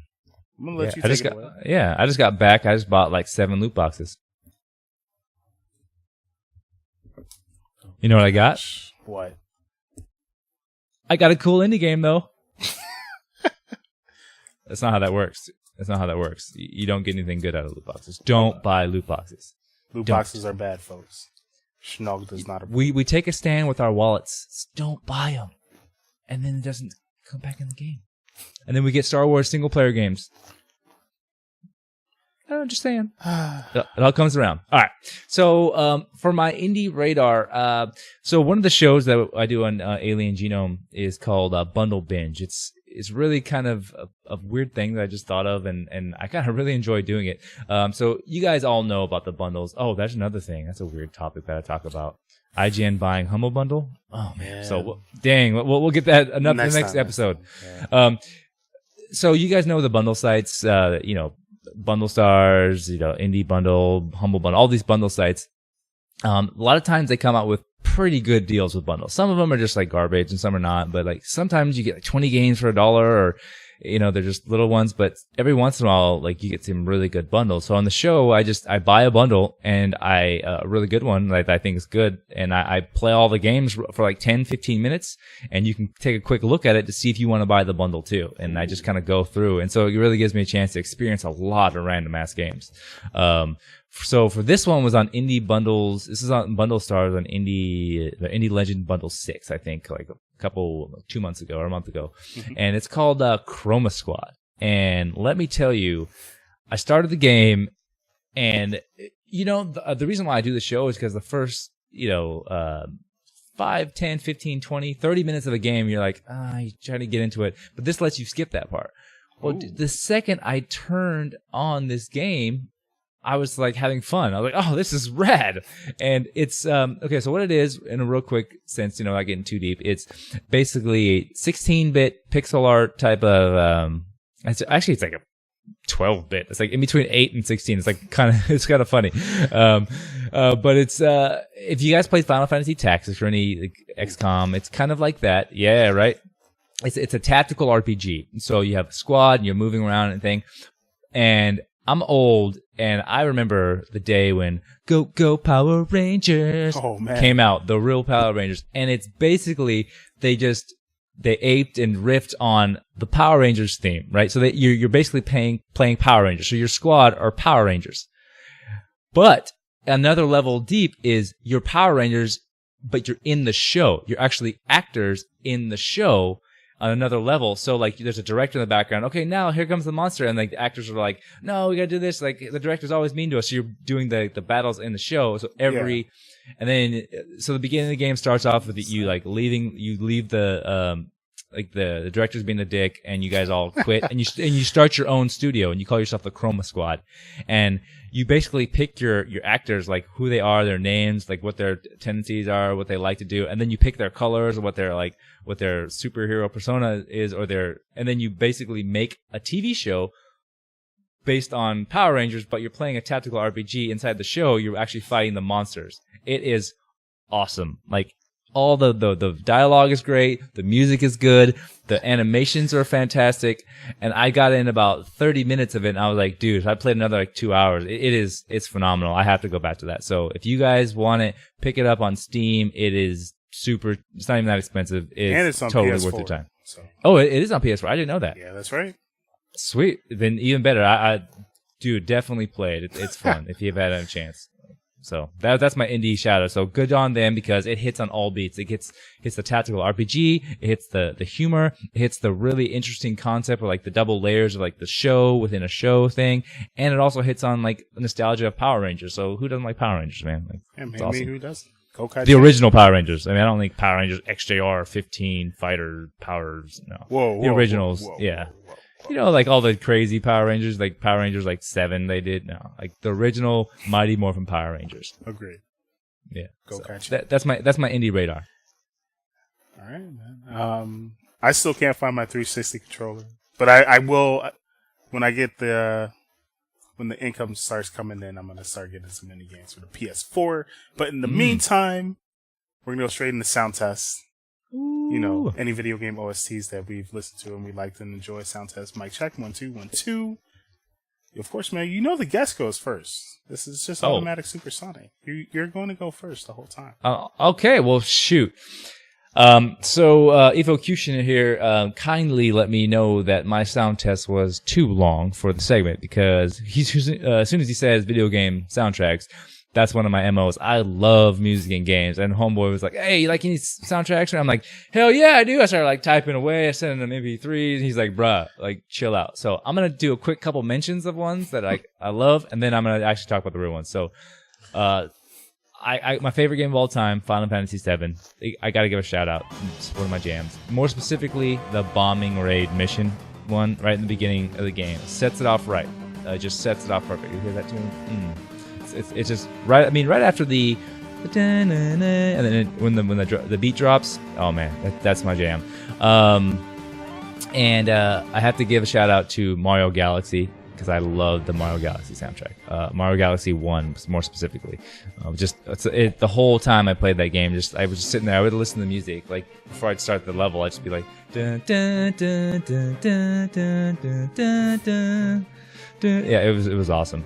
[SPEAKER 1] I'm gonna let you take it away.
[SPEAKER 2] Yeah, I just got back. I just bought like 7 loot boxes. You know what I got?
[SPEAKER 1] What?
[SPEAKER 2] I got a cool indie game though. That's not how that works. You don't get anything good out of loot boxes. Don't buy loot boxes.
[SPEAKER 1] Loot boxes are bad, folks. Schnog does not
[SPEAKER 2] approve. We take a stand with our wallets. Don't buy them. And then it doesn't come back in the game. And then we get Star Wars single-player games. I'm just saying. It all comes around. All right. So for my Indie Radar, so one of the shows that I do on Alien Genome is called Bundle Binge. It's really kind of a weird thing that I just thought of, and I kind of really enjoy doing it. So you guys all know about the bundles. Oh, that's another thing. That's a weird topic that I talk about. IGN buying Humble Bundle. Oh man. So dang, we'll get that the next episode. Yeah. So you guys know the bundle sites, Bundle Stars, Indie Bundle, Humble Bundle, all these bundle sites. A lot of times they come out with pretty good deals with bundles. Some of them are just like garbage and some are not, but like sometimes you get like 20 games for $1 or they're just little ones, but every once in a while, like, you get some really good bundles. So on the show, I buy a bundle, and a really good one that I think is good, and I play all the games for like 10, 15 minutes, and you can take a quick look at it to see if you want to buy the bundle too. And I just kind of go through, and so it really gives me a chance to experience a lot of random ass games. So for this one was on Indie Bundles. This is on Bundle Stars on the Indie Legend Bundle 6, I think, like 2 months ago or a month ago. And it's called Chroma Squad. And let me tell you, I started the game, and the reason why I do the show is because the first 5, 10, 15, 20, 30 minutes of a game, you're like, you try to get into it, but this lets you skip that part. Well, the second I turned on this game, I was like having fun. I was like, oh, this is rad. And it's, okay, so what it is, in a real quick sense, not getting too deep, it's basically 16-bit pixel art type of, it's like a 12-bit. It's like in between 8 and 16. It's like it's kind of funny. But it's, if you guys play Final Fantasy Tactics or any like, XCOM, it's kind of like that. Yeah, right? It's a tactical RPG. So you have a squad and you're moving around and thing. And I'm old, and I remember the day when Go Power Rangers came out, the real Power Rangers. And it's basically, they aped and riffed on the Power Rangers theme, right? So you're basically playing Power Rangers. So your squad are Power Rangers. But another level deep is your Power Rangers, but you're in the show. You're actually actors in the show on another level. So like there's a director in the background. Okay, now here comes the monster. And like the actors are like, no, we gotta do this. Like the director's always mean to us. So you're doing the battles in the show. So and then, so the beginning of the game starts off with you leave the, like the director's being a dick, and you guys all quit, and you start your own studio, and you call yourself the Chroma Squad, and you basically pick your actors, like who they are, their names, like what their tendencies are, what they like to do, and then you pick their colors, what their superhero persona is, and then you basically make a TV show based on Power Rangers, but you're playing a tactical RPG inside the show. You're actually fighting the monsters. It is awesome. Like, all the dialogue is great, the music is good, the animations are fantastic, and I got in about 30 minutes of it, and I was like, dude, if I played another like 2 hours, it's phenomenal. I have to go back to that. So if you guys want it, pick it up on Steam. It is it's not even that expensive. It's on totally PS4, worth your time. So. Oh, it is on PS4. I didn't know that.
[SPEAKER 1] Yeah, that's right.
[SPEAKER 2] Sweet. Then even better. Dude, definitely play it. It's fun if you've had a chance. So that's my indie shout out. So good on them, because it hits on all beats. It hits the tactical RPG. It hits the humor. It hits the really interesting concept of like the double layers of like the show within a show thing. And it also hits on like nostalgia of Power Rangers. So who doesn't like Power Rangers, man? Like,
[SPEAKER 1] yeah, maybe awesome. Who doesn't?
[SPEAKER 2] The original Power Rangers. I mean, I don't think Power Rangers XJR 15 Fighter Powers. No. The originals. Yeah. Like all the crazy Power Rangers, like Power Rangers like 7 they did. No, like the original Mighty Morphin Power Rangers.
[SPEAKER 1] Agreed.
[SPEAKER 2] Yeah. That's my indie radar.
[SPEAKER 1] All right, man. I still can't find my 360 controller, but I will when I get when the income starts coming in. I'm gonna start getting some mini games for the PS4. But in the meantime, we're gonna go straight into sound tests. Any video game OSTs that we've listened to and we liked and enjoy. Sound test. Mic check. 1 2 1 2. Of course, man. The guest goes first. This is just automatic supersonic. You're going to go first the whole time.
[SPEAKER 2] Okay. Well, shoot. So Evocution here kindly let me know that my sound test was too long for the segment, because as soon as he says video game soundtracks, that's one of my MOs. I love music and games. And homeboy was like, hey, you like any soundtracks? And I'm like, hell yeah, I do. I started like typing away. I sent him MP3s. And he's like, bruh, like chill out. So I'm going to do a quick couple mentions of ones that I love. And then I'm going to actually talk about the real ones. So, my favorite game of all time, Final Fantasy VII. I got to give a shout out. It's one of my jams. More specifically, the bombing raid mission one right in the beginning of the game. Sets it off right. Just sets it off perfect. You hear that tune? It's just right. I mean, right after the and then when the beat drops, oh man, that's my jam. And I have to give a shout out to Mario Galaxy, because I love the Mario Galaxy soundtrack. Mario Galaxy 1 more specifically. The whole time I played that game, I was just sitting there. I would listen to the music. Like before I'd start the level, I'd just be like, dun, dun, dun, dun, dun, dun, dun, dun, dun, dun. Yeah, it was awesome.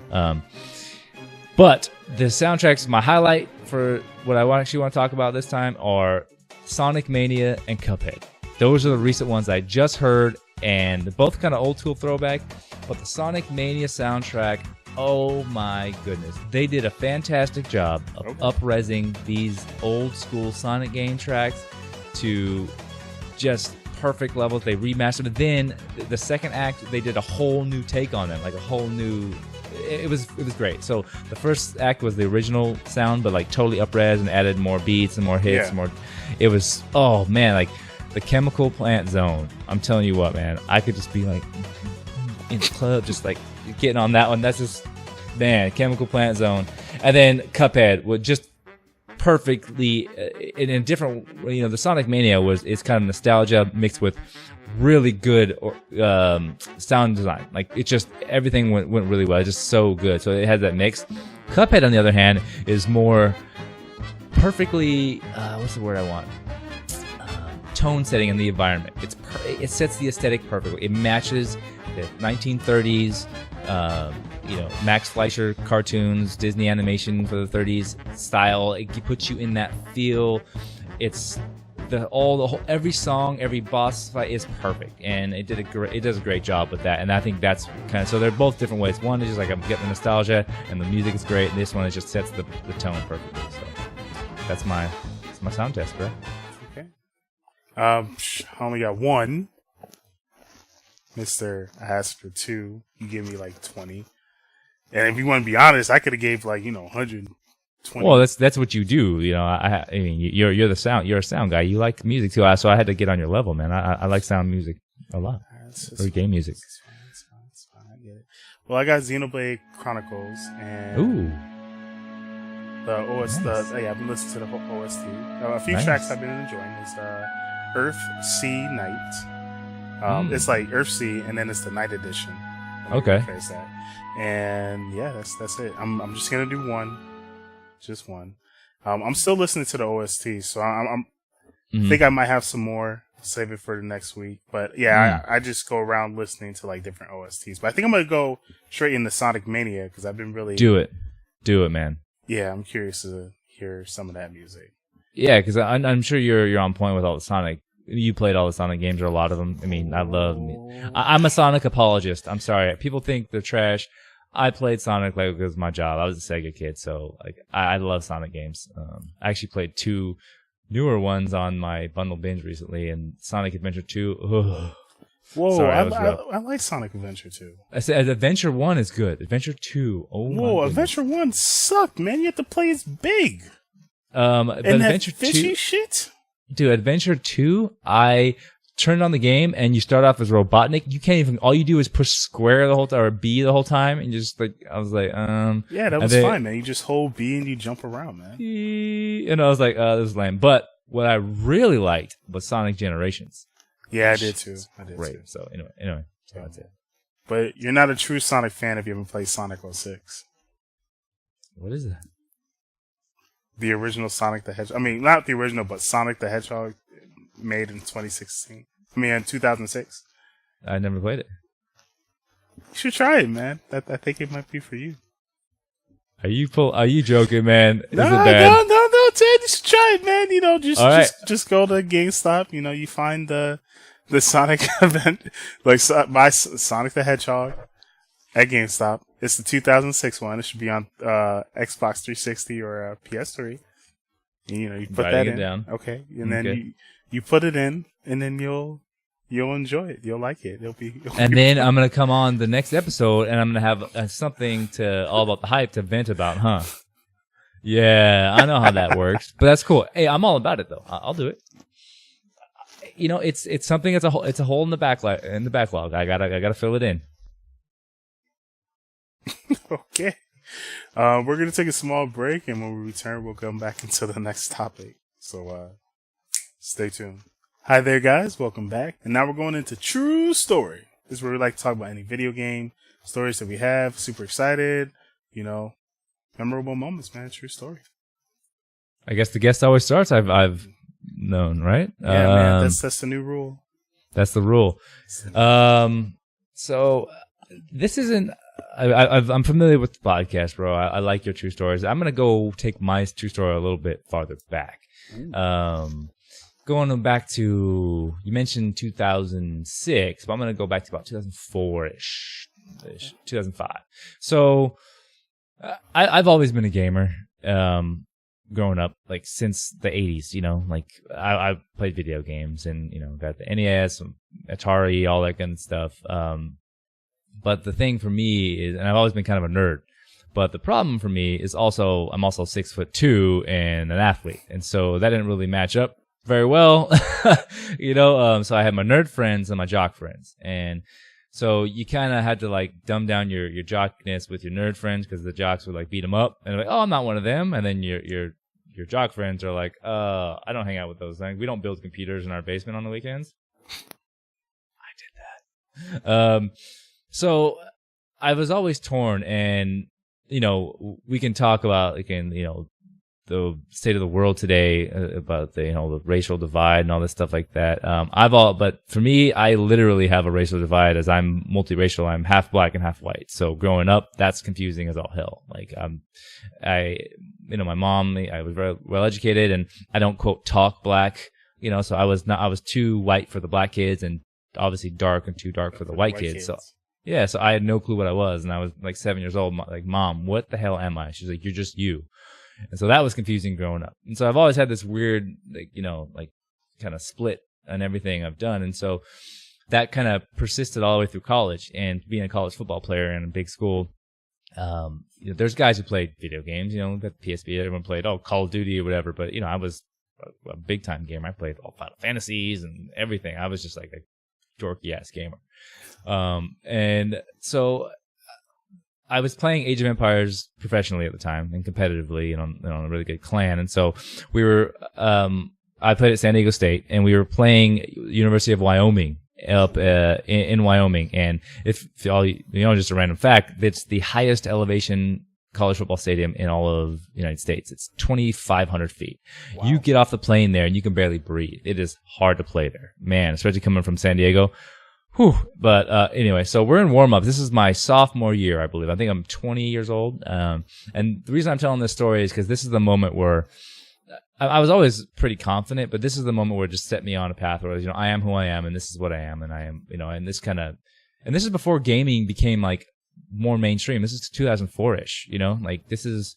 [SPEAKER 2] But the soundtracks, my highlight for what I actually want to talk about this time are Sonic Mania and Cuphead. Those are the recent ones I just heard, and they're both kind of old school throwback. But the Sonic Mania soundtrack, oh my goodness. They did a fantastic job of up-resing these old school Sonic game tracks to just perfect levels. They remastered it. Then the second act, they did a whole new take on them, like a whole new... It was great. So the first act was the original sound, but like totally up-res and added more beats and more hits.
[SPEAKER 1] Yeah.
[SPEAKER 2] It was, oh man, like the Chemical Plant Zone. I'm telling you what, man, I could just be like in the club, just like getting on that one. That's just, man, Chemical Plant Zone. And then Cuphead would just perfectly in a different, the Sonic Mania it's kind of nostalgia mixed with really good sound design. Like it just, everything went really well. It's just so good. So it has that mix. Cuphead, on the other hand, is more perfectly, what's the word I want? Tone setting in the environment. It sets the aesthetic perfectly. It matches the 1930s, Max Fleischer cartoons, Disney animation for the 30s style. It puts you in that feel. It's every song, every boss fight is perfect, and it does a great job with that. And I think that's kind of, so they're both different ways. One is just like I'm getting the nostalgia, and the music is great. And this one, it just sets the tone perfectly. So that's my sound test, bro.
[SPEAKER 1] Okay. I only got one. Mr. I asked for 2. You give me like 20. And if you want to be honest, I could have gave like 120.
[SPEAKER 2] Well, that's what you do. I mean, you're a sound guy. You like music too. So I had to get on your level, man. I like sound music a lot. Or game music.
[SPEAKER 1] It's fine. I get it. Well, I got Xenoblade Chronicles and the OST.
[SPEAKER 2] Nice.
[SPEAKER 1] I've been listening to the whole OST. A few
[SPEAKER 2] Nice.
[SPEAKER 1] tracks I've been enjoying is Earth, Sea, Night. It's like Earth, Sea, and then it's the Night Edition.
[SPEAKER 2] Okay.
[SPEAKER 1] That. And yeah, that's it. I'm just gonna do one. Just one. I'm still listening to the OST, so I think I might have some more. Save it for the next week. But yeah, I just go around listening to like different OSTs. But I think I'm gonna go straight into Sonic Mania because I've been really
[SPEAKER 2] do it, man.
[SPEAKER 1] Yeah, I'm curious to hear some of that music.
[SPEAKER 2] Yeah, because I'm sure you're on point with all the Sonic. You played all the Sonic games, or a lot of them. I mean, I'm a Sonic apologist. I'm sorry. People think they're trash. I played Sonic like it was my job. I was a Sega kid, so like I love Sonic games. I actually played 2 newer ones on my bundle binge recently, and Sonic Adventure 2. Ugh.
[SPEAKER 1] Whoa,
[SPEAKER 2] sorry,
[SPEAKER 1] I like Sonic Adventure 2.
[SPEAKER 2] I said Adventure 1 is good. Adventure 2, oh my goodness.
[SPEAKER 1] Adventure 1 sucked, man. You have to play as big.
[SPEAKER 2] But
[SPEAKER 1] and
[SPEAKER 2] Adventure
[SPEAKER 1] that fishy
[SPEAKER 2] 2,
[SPEAKER 1] shit.
[SPEAKER 2] Dude, Adventure 2, I turned on the game and you start off as Robotnik. You can't even, all you do is push square the whole time, or B the whole time, and just like, I was like,
[SPEAKER 1] Yeah, that was fine, man. You just hold B and you jump around, man.
[SPEAKER 2] And I was like, this is lame. But what I really liked was Sonic Generations.
[SPEAKER 1] Yeah, I did too.
[SPEAKER 2] Great. So anyway, so that's it.
[SPEAKER 1] But you're not a true Sonic fan if you haven't played Sonic 06.
[SPEAKER 2] What is that?
[SPEAKER 1] The original Sonic the Hedgehog. I mean, not the original, but Sonic the Hedgehog made in 2016. I mean, in 2006.
[SPEAKER 2] I never played it.
[SPEAKER 1] You should try it, man. I think it might be for you.
[SPEAKER 2] Are you joking, man? Is
[SPEAKER 1] No,
[SPEAKER 2] it bad?
[SPEAKER 1] no, Ted. You should try it, man. Just go to GameStop. You find the Sonic event, like my Sonic the Hedgehog at GameStop. It's the 2006 one. It should be on Xbox 360 or PS3. You put that in. Down. Okay, and then you put it in, and then you'll enjoy it. You'll like it. Then
[SPEAKER 2] I'm gonna come on the next episode, and I'm gonna have something all about the hype to vent about, huh? Yeah, I know how that works, but that's cool. Hey, I'm all about it though. I'll do it. It's something. It's a hole in the backlog. I gotta fill it in.
[SPEAKER 1] Okay. We're going to take a small break, and when we return, we'll come back into the next topic. So, stay tuned. Hi there, guys. Welcome back. And now we're going into True Story. This is where we like to talk about any video game stories that we have. Super excited, memorable moments, man. True story.
[SPEAKER 2] I guess the guest always starts. I've known, right?
[SPEAKER 1] Yeah, man. That's the new rule.
[SPEAKER 2] That's the rule. So this isn't. I'm familiar with the podcast, bro. I like your true stories. I'm gonna go take my true story a little bit farther back. Going back to, you mentioned 2006, but I'm gonna go back to about 2004-ish, 2005. So I've always been a gamer. Growing up, like since the 80s, like I played video games and, got the NES, Atari, all that kind of stuff. But the thing for me is, and I've always been kind of a nerd, but the problem for me is also, I'm also 6'2" and an athlete. And so that didn't really match up very well, so I had my nerd friends and my jock friends. And so you kind of had to like dumb down your jockness with your nerd friends because the jocks would like beat them up and like, oh, I'm not one of them. And then your jock friends are like, I don't hang out with those things. We don't build computers in our basement on the weekends. I did that. So I was always torn, and we can talk about the state of the world today, about the racial divide and all this stuff like that. But for me, I literally have a racial divide as I'm multiracial. I'm half black and half white. So growing up, that's confusing as all hell. Like, my mom, I was very well educated, and I don't quote talk black, so I was too white for the black kids and obviously dark and too dark for the white kids. So yeah, so I had no clue what I was, and I was like 7 years old, like, Mom, what the hell am I? She's like, you're just you. And so that was confusing growing up. And so I've always had this weird, kind of split on everything I've done. And so that kind of persisted all the way through college. And being a college football player in a big school, there's guys who played video games, the PSP, everyone played, Call of Duty or whatever. But, I was a big time gamer. I played all Final Fantasies and everything. I was just like a dorky ass gamer. And so I was playing Age of Empires professionally at the time and competitively and on a really good clan. And so we were, I played at San Diego State, and we were playing University of Wyoming up in Wyoming. And if all just a random fact, it's the highest elevation college football stadium in all of the United States. It's 2,500 feet. Wow. You get off the plane there and you can barely breathe. It is hard to play there, man, especially coming from San Diego. Whew. But anyway, so we're in warm-up. This is my sophomore year, I believe. I think I'm 20 years old. And the reason I'm telling this story is because this is the moment where I was always pretty confident, but this is the moment where it just set me on a path where, I am who I am, and this is what I am, and I am, and this is before gaming became like more mainstream. This is 2004-ish, like this is,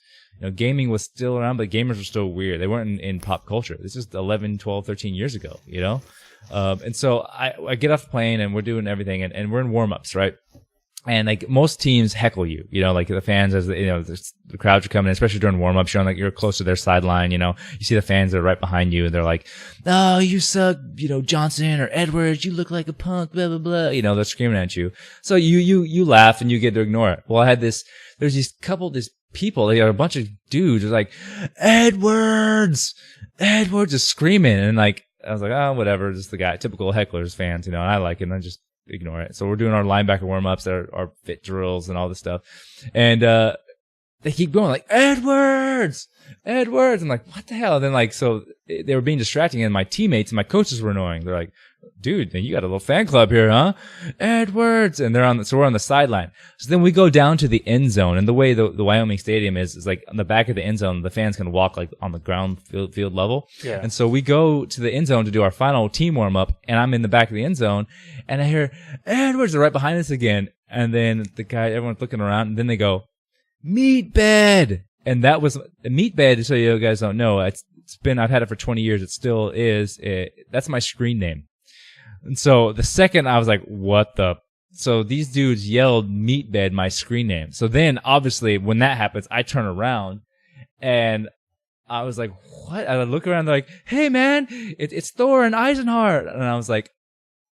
[SPEAKER 2] gaming was still around, but gamers were still weird. They weren't in pop culture. This is 11, 12, 13 years ago, and so I get off the plane and we're doing everything and we're in warm-ups, right? And like most teams heckle you, like the fans as the crowds are coming in, especially during warm-ups, you're close to their sideline, you see the fans that are right behind you and they're like, oh, you suck, Johnson or Edwards, you look like a punk, blah, blah, blah. They're screaming at you. So you laugh and you get to ignore it. Well, there's these people, they are a bunch of dudes, they're like, Edwards is screaming. And like, I was like, oh, whatever, just the guy, typical hecklers fans, and I like it, and I just ignore it. So we're doing our linebacker warm-ups, our fit drills and all this stuff. And they keep going like, Edwards! I'm like, what the hell? And then so they were being distracting, and my teammates and my coaches were annoying. They're like, dude, you got a little fan club here, huh? Edwards! And so we're on the sideline. So then we go down to the end zone, and the way the Wyoming Stadium is like on the back of the end zone, the fans can walk like on the ground field level. Yeah. And so we go to the end zone to do our final team warm up, and I'm in the back of the end zone, and I hear Edwards are right behind us again. And then everyone's looking around, and then they go, meat bed! And that was a meat bed, so you guys don't know. I've had it for 20 years. It still is. That's my screen name. And so the second I was like, what the? So these dudes yelled meat bed, my screen name. So then obviously when that happens, I turn around and I was like, what? And I look around, they're like, hey man, it's Thor and Eisenhart. And I was like,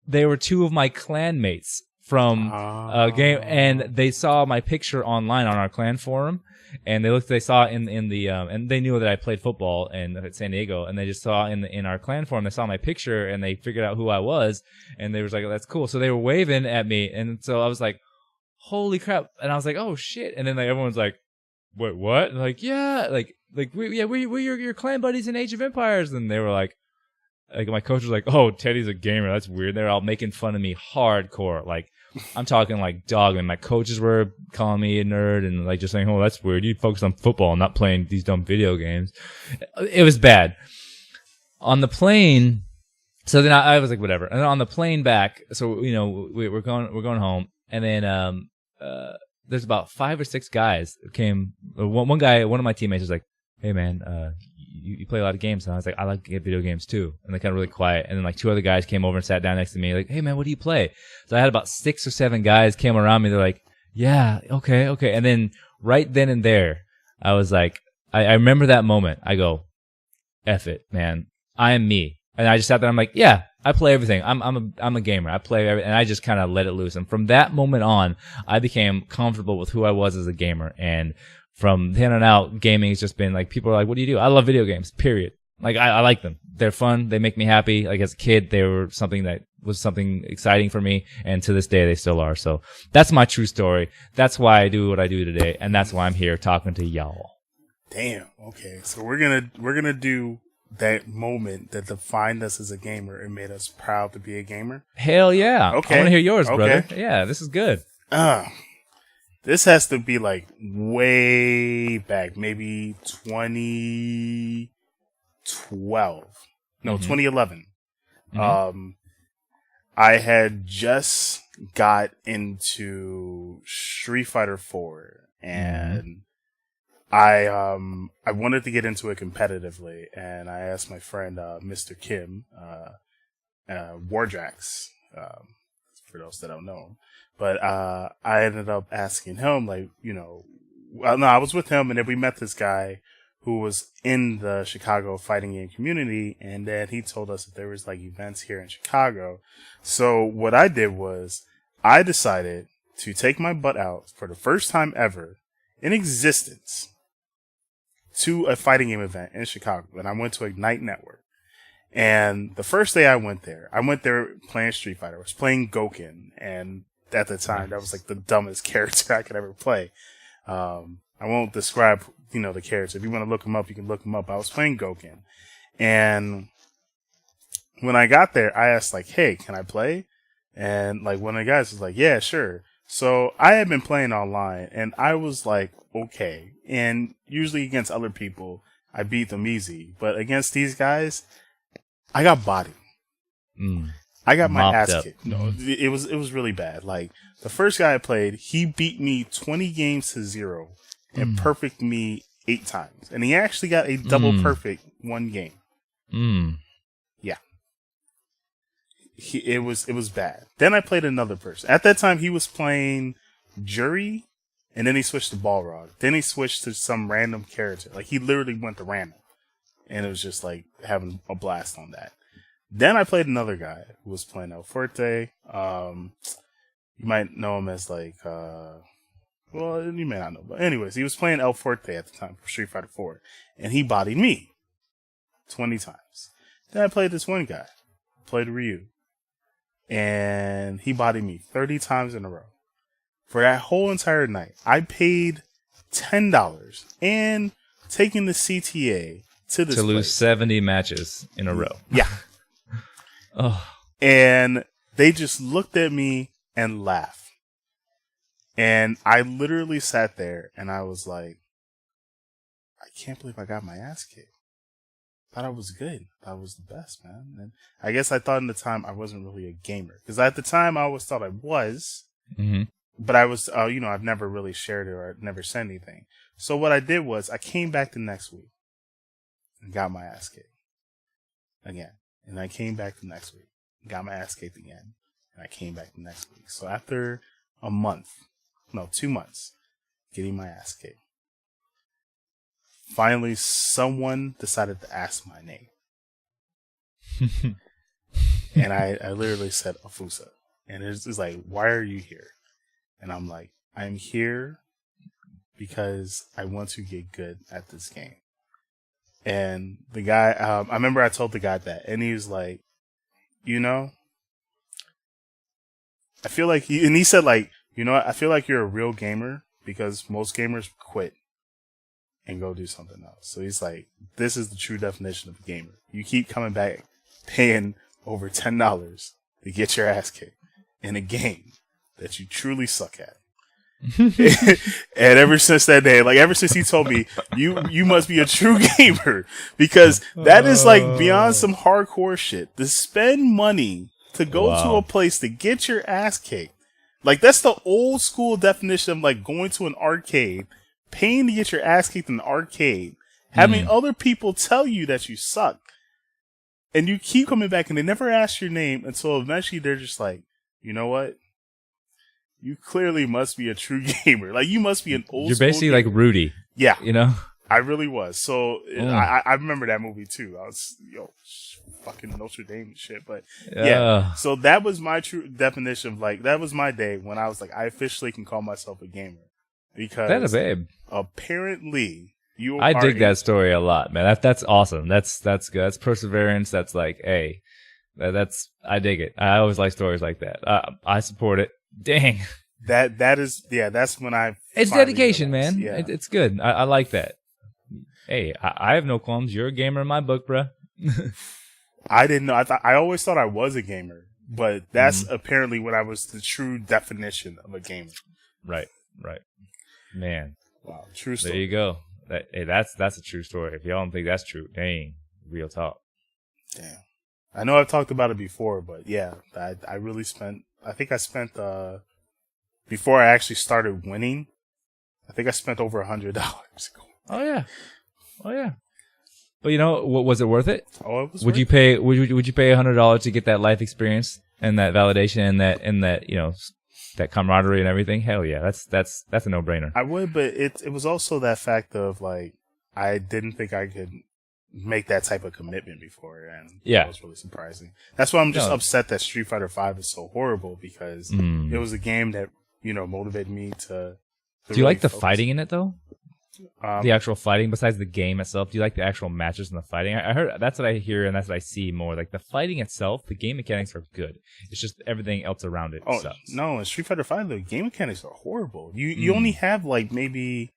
[SPEAKER 2] they were two of my clanmates from a game, and they saw my picture online on our clan forum. and they saw in the and they knew that I played football at San Diego, and they just saw in our clan forum, they saw my picture and they figured out who I was, and they was like, oh, that's cool. So they were waving at me, and so I was like, holy crap, and I was like, oh shit, and then like everyone's like, wait, what? And like, yeah, we're your clan buddies in Age of Empires, and they were like my coach was like, oh, Teddy's a gamer, that's weird. They're all making fun of me hardcore, like. I'm talking like dog, and my coaches were calling me a nerd and like just saying, "Oh, that's weird. You focus on football and not playing these dumb video games." It was bad. On the plane, so then I was like, whatever. And then on the plane back, so you know we're going home, and then there's about 5 or 6 guys who came. One guy, one of my teammates was like, "Hey man, you play a lot of games," and I was like, "I like to get video games too." And they kind of really quiet. And then like 2 other guys came over and sat down next to me, like, "Hey man, what do you play?" So I had about 6 or 7 guys came around me. They're like, "Yeah, okay." And then right then and there, I was like, I remember that moment. I go, "F it, man. I am me." And I just sat there. I'm like, "Yeah, I play everything. I'm a gamer. I play everything." And I just kind of let it loose. And from that moment on, I became comfortable with who I was as a gamer. And from then on out, gaming has just been like, people are like, what do you do? I love video games, period. Like, I like them. They're fun. They make me happy. Like, as a kid, they were something that was something exciting for me. And to this day, they still are. So that's my true story. That's why I do what I do today. And that's why I'm here talking to y'all.
[SPEAKER 1] Damn. Okay. So we're gonna do that moment that defined us as a gamer and made us proud to be a gamer.
[SPEAKER 2] Hell yeah.
[SPEAKER 1] Okay.
[SPEAKER 2] I want to hear yours, brother. Yeah, this is good.
[SPEAKER 1] This has to be like way back, maybe 2012. No, 2011. Mm-hmm. I had just got into Street Fighter 4 and I wanted to get into it competitively, and I asked my friend Mr. Kim, Wardrax, for those that don't know him. But I ended up asking him, like, you know, I was with him, and then we met this guy who was in the Chicago fighting game community, and then he told us that there was like events here in Chicago. So what I did was I decided to take my butt out for the first time ever in existence to a fighting game event in Chicago, and I went to Ignite Network. And the first day I went there playing Street Fighter. I was playing Gouken, and at the time, that was like the dumbest character I could ever play. I won't describe, you know, the character. If you want to look him up, you can look him up. I was playing Gouken. And when I got there, I asked, like, hey, can I play? And like one of the guys was like, yeah, sure. So I had been playing online, and I was like, okay. And usually against other people, I beat them easy. But against these guys, I got bodied. I got my ass kicked. No, it was really bad. Like, the first guy I played, he beat me 20 games to 0 and perfect me 8 times. And he actually got a double perfect one game. Yeah. It was bad. Then I played another person. At that time, he was playing Jury, and then he switched to Balrog. Then he switched to some random character. Like, he literally went to random. And it was just like having a blast on that. Then I played another guy who was playing El Fuerte. You might know him as like, well, you may not know. But anyways, he was playing El Fuerte at the time for Street Fighter 4. And he bodied me 20 times. Then I played this one guy, played Ryu. And he bodied me 30 times in a row. For that whole entire night, I paid $10 and taking the CTA to this
[SPEAKER 2] to lose
[SPEAKER 1] place.
[SPEAKER 2] 70 matches in a row.
[SPEAKER 1] Yeah.
[SPEAKER 2] Oh.
[SPEAKER 1] And they just looked at me and laughed. And I literally sat there and I was like, I can't believe I got my ass kicked. Thought I was good. Thought I was the best, man. And I guess I thought in the time I wasn't really a gamer. Because at the time I always thought I was. But I was, I've never really shared it or I'd never said anything. So what I did was I came back the next week and got my ass kicked again. And I came back the next week, got my ass kicked again, and I came back the next week. So after 2 months, getting my ass kicked, finally someone decided to ask my name. And I literally said Afusa. And it's like, why are you here? And I'm like, I'm here because I want to get good at this game. And the guy, I remember I told the guy that, and he was like, you know, I feel like, and he said like, you know what, I feel like you're a real gamer because most gamers quit and go do something else. So he's like, this is the true definition of a gamer. You keep coming back, paying over $10 to get your ass kicked in a game that you truly suck at. And ever since that day, like ever since he told me, you must be a true gamer, because that is like beyond some hardcore shit. To spend money to go to a place to get your ass kicked. Like that's the old school definition of like going to an arcade, paying to get your ass kicked in the arcade, having other people tell you that you suck. And you keep coming back and they never ask your name until eventually they're just like, you know what? You clearly must be a true gamer. Like you must be an old.
[SPEAKER 2] You're basically like Rudy.
[SPEAKER 1] Yeah,
[SPEAKER 2] you know.
[SPEAKER 1] I really was. So I remember that movie too. I was fucking Notre Dame and shit. But yeah. So that was my true definition of like that was my day when I was like I officially can call myself a gamer because
[SPEAKER 2] that a babe.
[SPEAKER 1] Apparently
[SPEAKER 2] I dig that story a lot, man. That's awesome. That's good. That's perseverance. That's like, hey, I dig it. I always like stories like that. I support it. Dang.
[SPEAKER 1] That is that's when I.
[SPEAKER 2] It's dedication, man.
[SPEAKER 1] Yeah.
[SPEAKER 2] It's good. I like that. Hey, I have no qualms. You're a gamer in my book, bruh.
[SPEAKER 1] I didn't know. I always thought I was a gamer, but that's apparently what I was the true definition of a gamer.
[SPEAKER 2] Right. Man.
[SPEAKER 1] Wow. True story.
[SPEAKER 2] There you go. That's a true story. If y'all don't think that's true, dang, real talk.
[SPEAKER 1] Damn. I know I've talked about it before, but yeah, I really spent. I think I spent before I actually started winning. I think I spent over $100.
[SPEAKER 2] Oh yeah. But you know, was it worth it?
[SPEAKER 1] Oh, it was.
[SPEAKER 2] Would you pay $100 to get that life experience and that validation and that you know that camaraderie and everything? Hell yeah, that's a no brainer.
[SPEAKER 1] I would, but it was also that fact of like I didn't think I could make that type of commitment before, and that was really surprising. That's why I'm just upset that Street Fighter V is so horrible because it was a game that motivated me to
[SPEAKER 2] Do you like the fighting in it though? The actual fighting, besides the game itself, do you like the actual matches and the fighting? I heard that's what I hear and that's what I see more. Like the fighting itself, the game mechanics are good. It's just everything else around it sucks.
[SPEAKER 1] No, in Street Fighter V, the game mechanics are horrible. You only have like maybe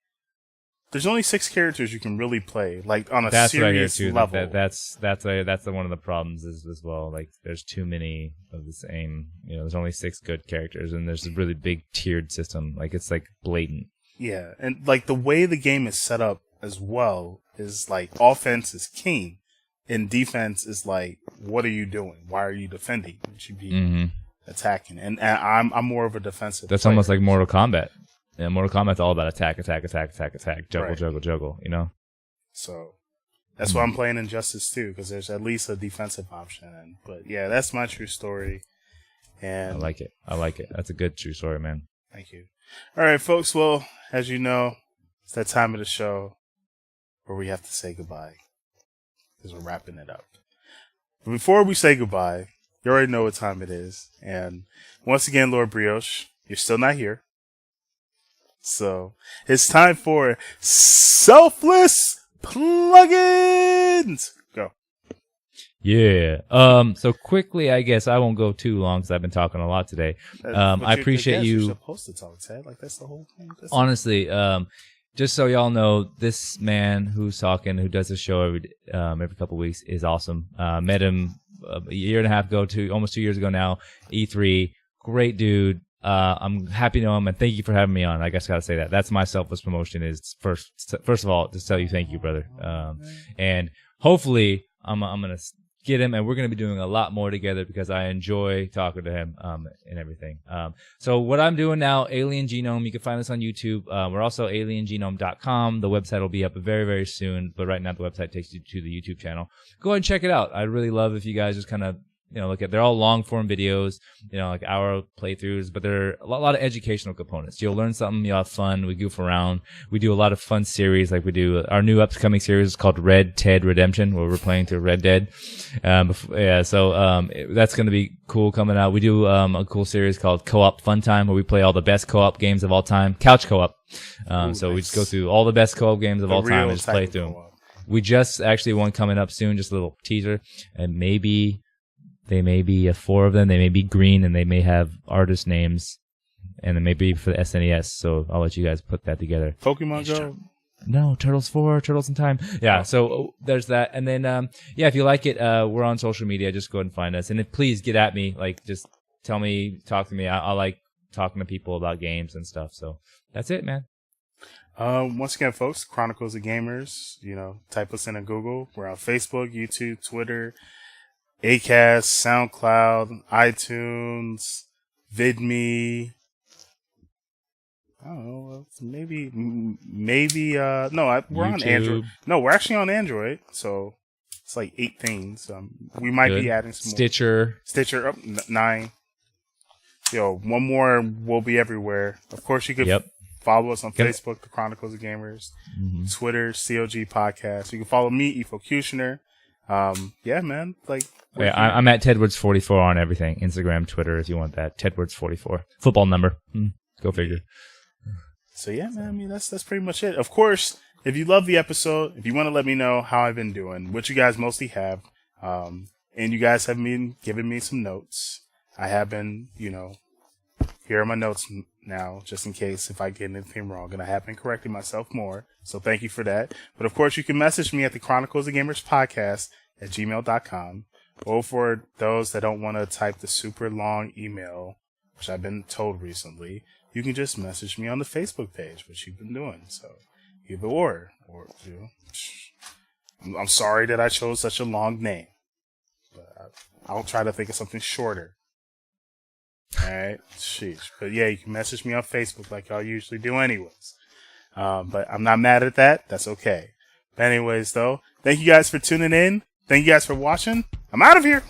[SPEAKER 1] there's only 6 characters you can really play, like on a serious level.
[SPEAKER 2] That's one of the problems as well. Like there's too many of the same. There's only 6 good characters, and there's a really big tiered system. Like it's like blatant.
[SPEAKER 1] Yeah, and like the way the game is set up as well is like offense is king, and defense is like, what are you doing? Why are you defending? You should be attacking. And I'm more of a defensive.
[SPEAKER 2] That's player. Almost like Mortal Kombat. Yeah, Mortal Kombat's all about attack, juggle.
[SPEAKER 1] So that's why I'm playing Injustice 2, because there's at least a defensive option. But yeah, that's my true story. And
[SPEAKER 2] I like it. That's a good true story, man.
[SPEAKER 1] Thank you. All right, folks. Well, as you know, it's that time of the show where we have to say goodbye because we're wrapping it up. But before we say goodbye, you already know what time it is. And once again, Lord Brioche, you're still not here. So it's time for selfless plugins. Go.
[SPEAKER 2] Yeah. So quickly, I guess I won't go too long because I've been talking a lot today. I appreciate you.
[SPEAKER 1] You're supposed to talk, Ted. Like that's the whole thing.
[SPEAKER 2] Honestly, just so y'all know, this man who's talking, who does the show every couple of weeks, is awesome. Met him a year and a half ago, almost 2 years ago now. E3, great dude. I'm happy to know him, and thank you for having me on. I guess I gotta say that. That's my selfless promotion. Is first of all, just tell you thank you, brother. And hopefully, I'm gonna get him, and we're gonna be doing a lot more together because I enjoy talking to him and everything. So what I'm doing now, Alien Genome. You can find us on YouTube. We're also aliengenome.com. The website will be up very, very soon, but right now the website takes you to the YouTube channel. Go ahead and check it out. I'd really love if you guys just kind of look at, they're all long form videos, like hour playthroughs, but they're a lot of educational components. You'll learn something, you'll have fun, we goof around. We do a lot of fun series, like we do our new upcoming series is called Red Dead Redemption, where we're playing through Red Dead. So that's going to be cool coming out. We do a cool series called Co-op Fun Time, where we play all the best co-op games of all time, couch co-op. So we just go through all the best co-op games of all time and just play through them. We just actually one coming up soon, just a little teaser, and maybe they may be 4 of them. They may be green, and they may have artist names, and it may be for the SNES. So I'll let you guys put that together.
[SPEAKER 1] Pokemon Go?
[SPEAKER 2] No, Turtles 4, Turtles in Time. Yeah, so there's that. And then, if you like it, we're on social media. Just go ahead and find us. And please get at me. Like, just tell me, talk to me. I like talking to people about games and stuff. So that's it, man.
[SPEAKER 1] Once again, folks, Chronicles of Gamers, type us in on Google. We're on Facebook, YouTube, Twitter, Acast, SoundCloud, iTunes, VidMe. I don't know, we're on Android. No, we're actually on Android, so it's like 8 things. We might be adding some
[SPEAKER 2] Stitcher,
[SPEAKER 1] 9. One more will be everywhere. Of course, you could follow us on Facebook, The Chronicles of Gamers, Twitter, COG Podcast. You can follow me, Efocutioner. Man,
[SPEAKER 2] I'm at Tedwards44 on everything. Instagram, Twitter, if you want that. Tedwards44. Football number. Go figure.
[SPEAKER 1] So man, that's pretty much it. Of course, if you love the episode, if you want to let me know how I've been doing, which you guys mostly have, and you guys have been giving me some notes. I have been, here are my notes now, just in case if I get anything wrong, and I have been correcting myself more. So thank you for that. But of course, you can message me at the Chronicles of Gamers podcast at gmail.com. Or for those that don't want to type the super long email, which I've been told recently, you can just message me on the Facebook page, which you've been doing. So either or I'm sorry that I chose such a long name, but I'll try to think of something shorter. All right, sheesh. But you can message me on Facebook like y'all usually do anyways. But I'm not mad at that. That's okay. But anyways, though, thank you guys for tuning in. Thank you guys for watching. I'm out of here.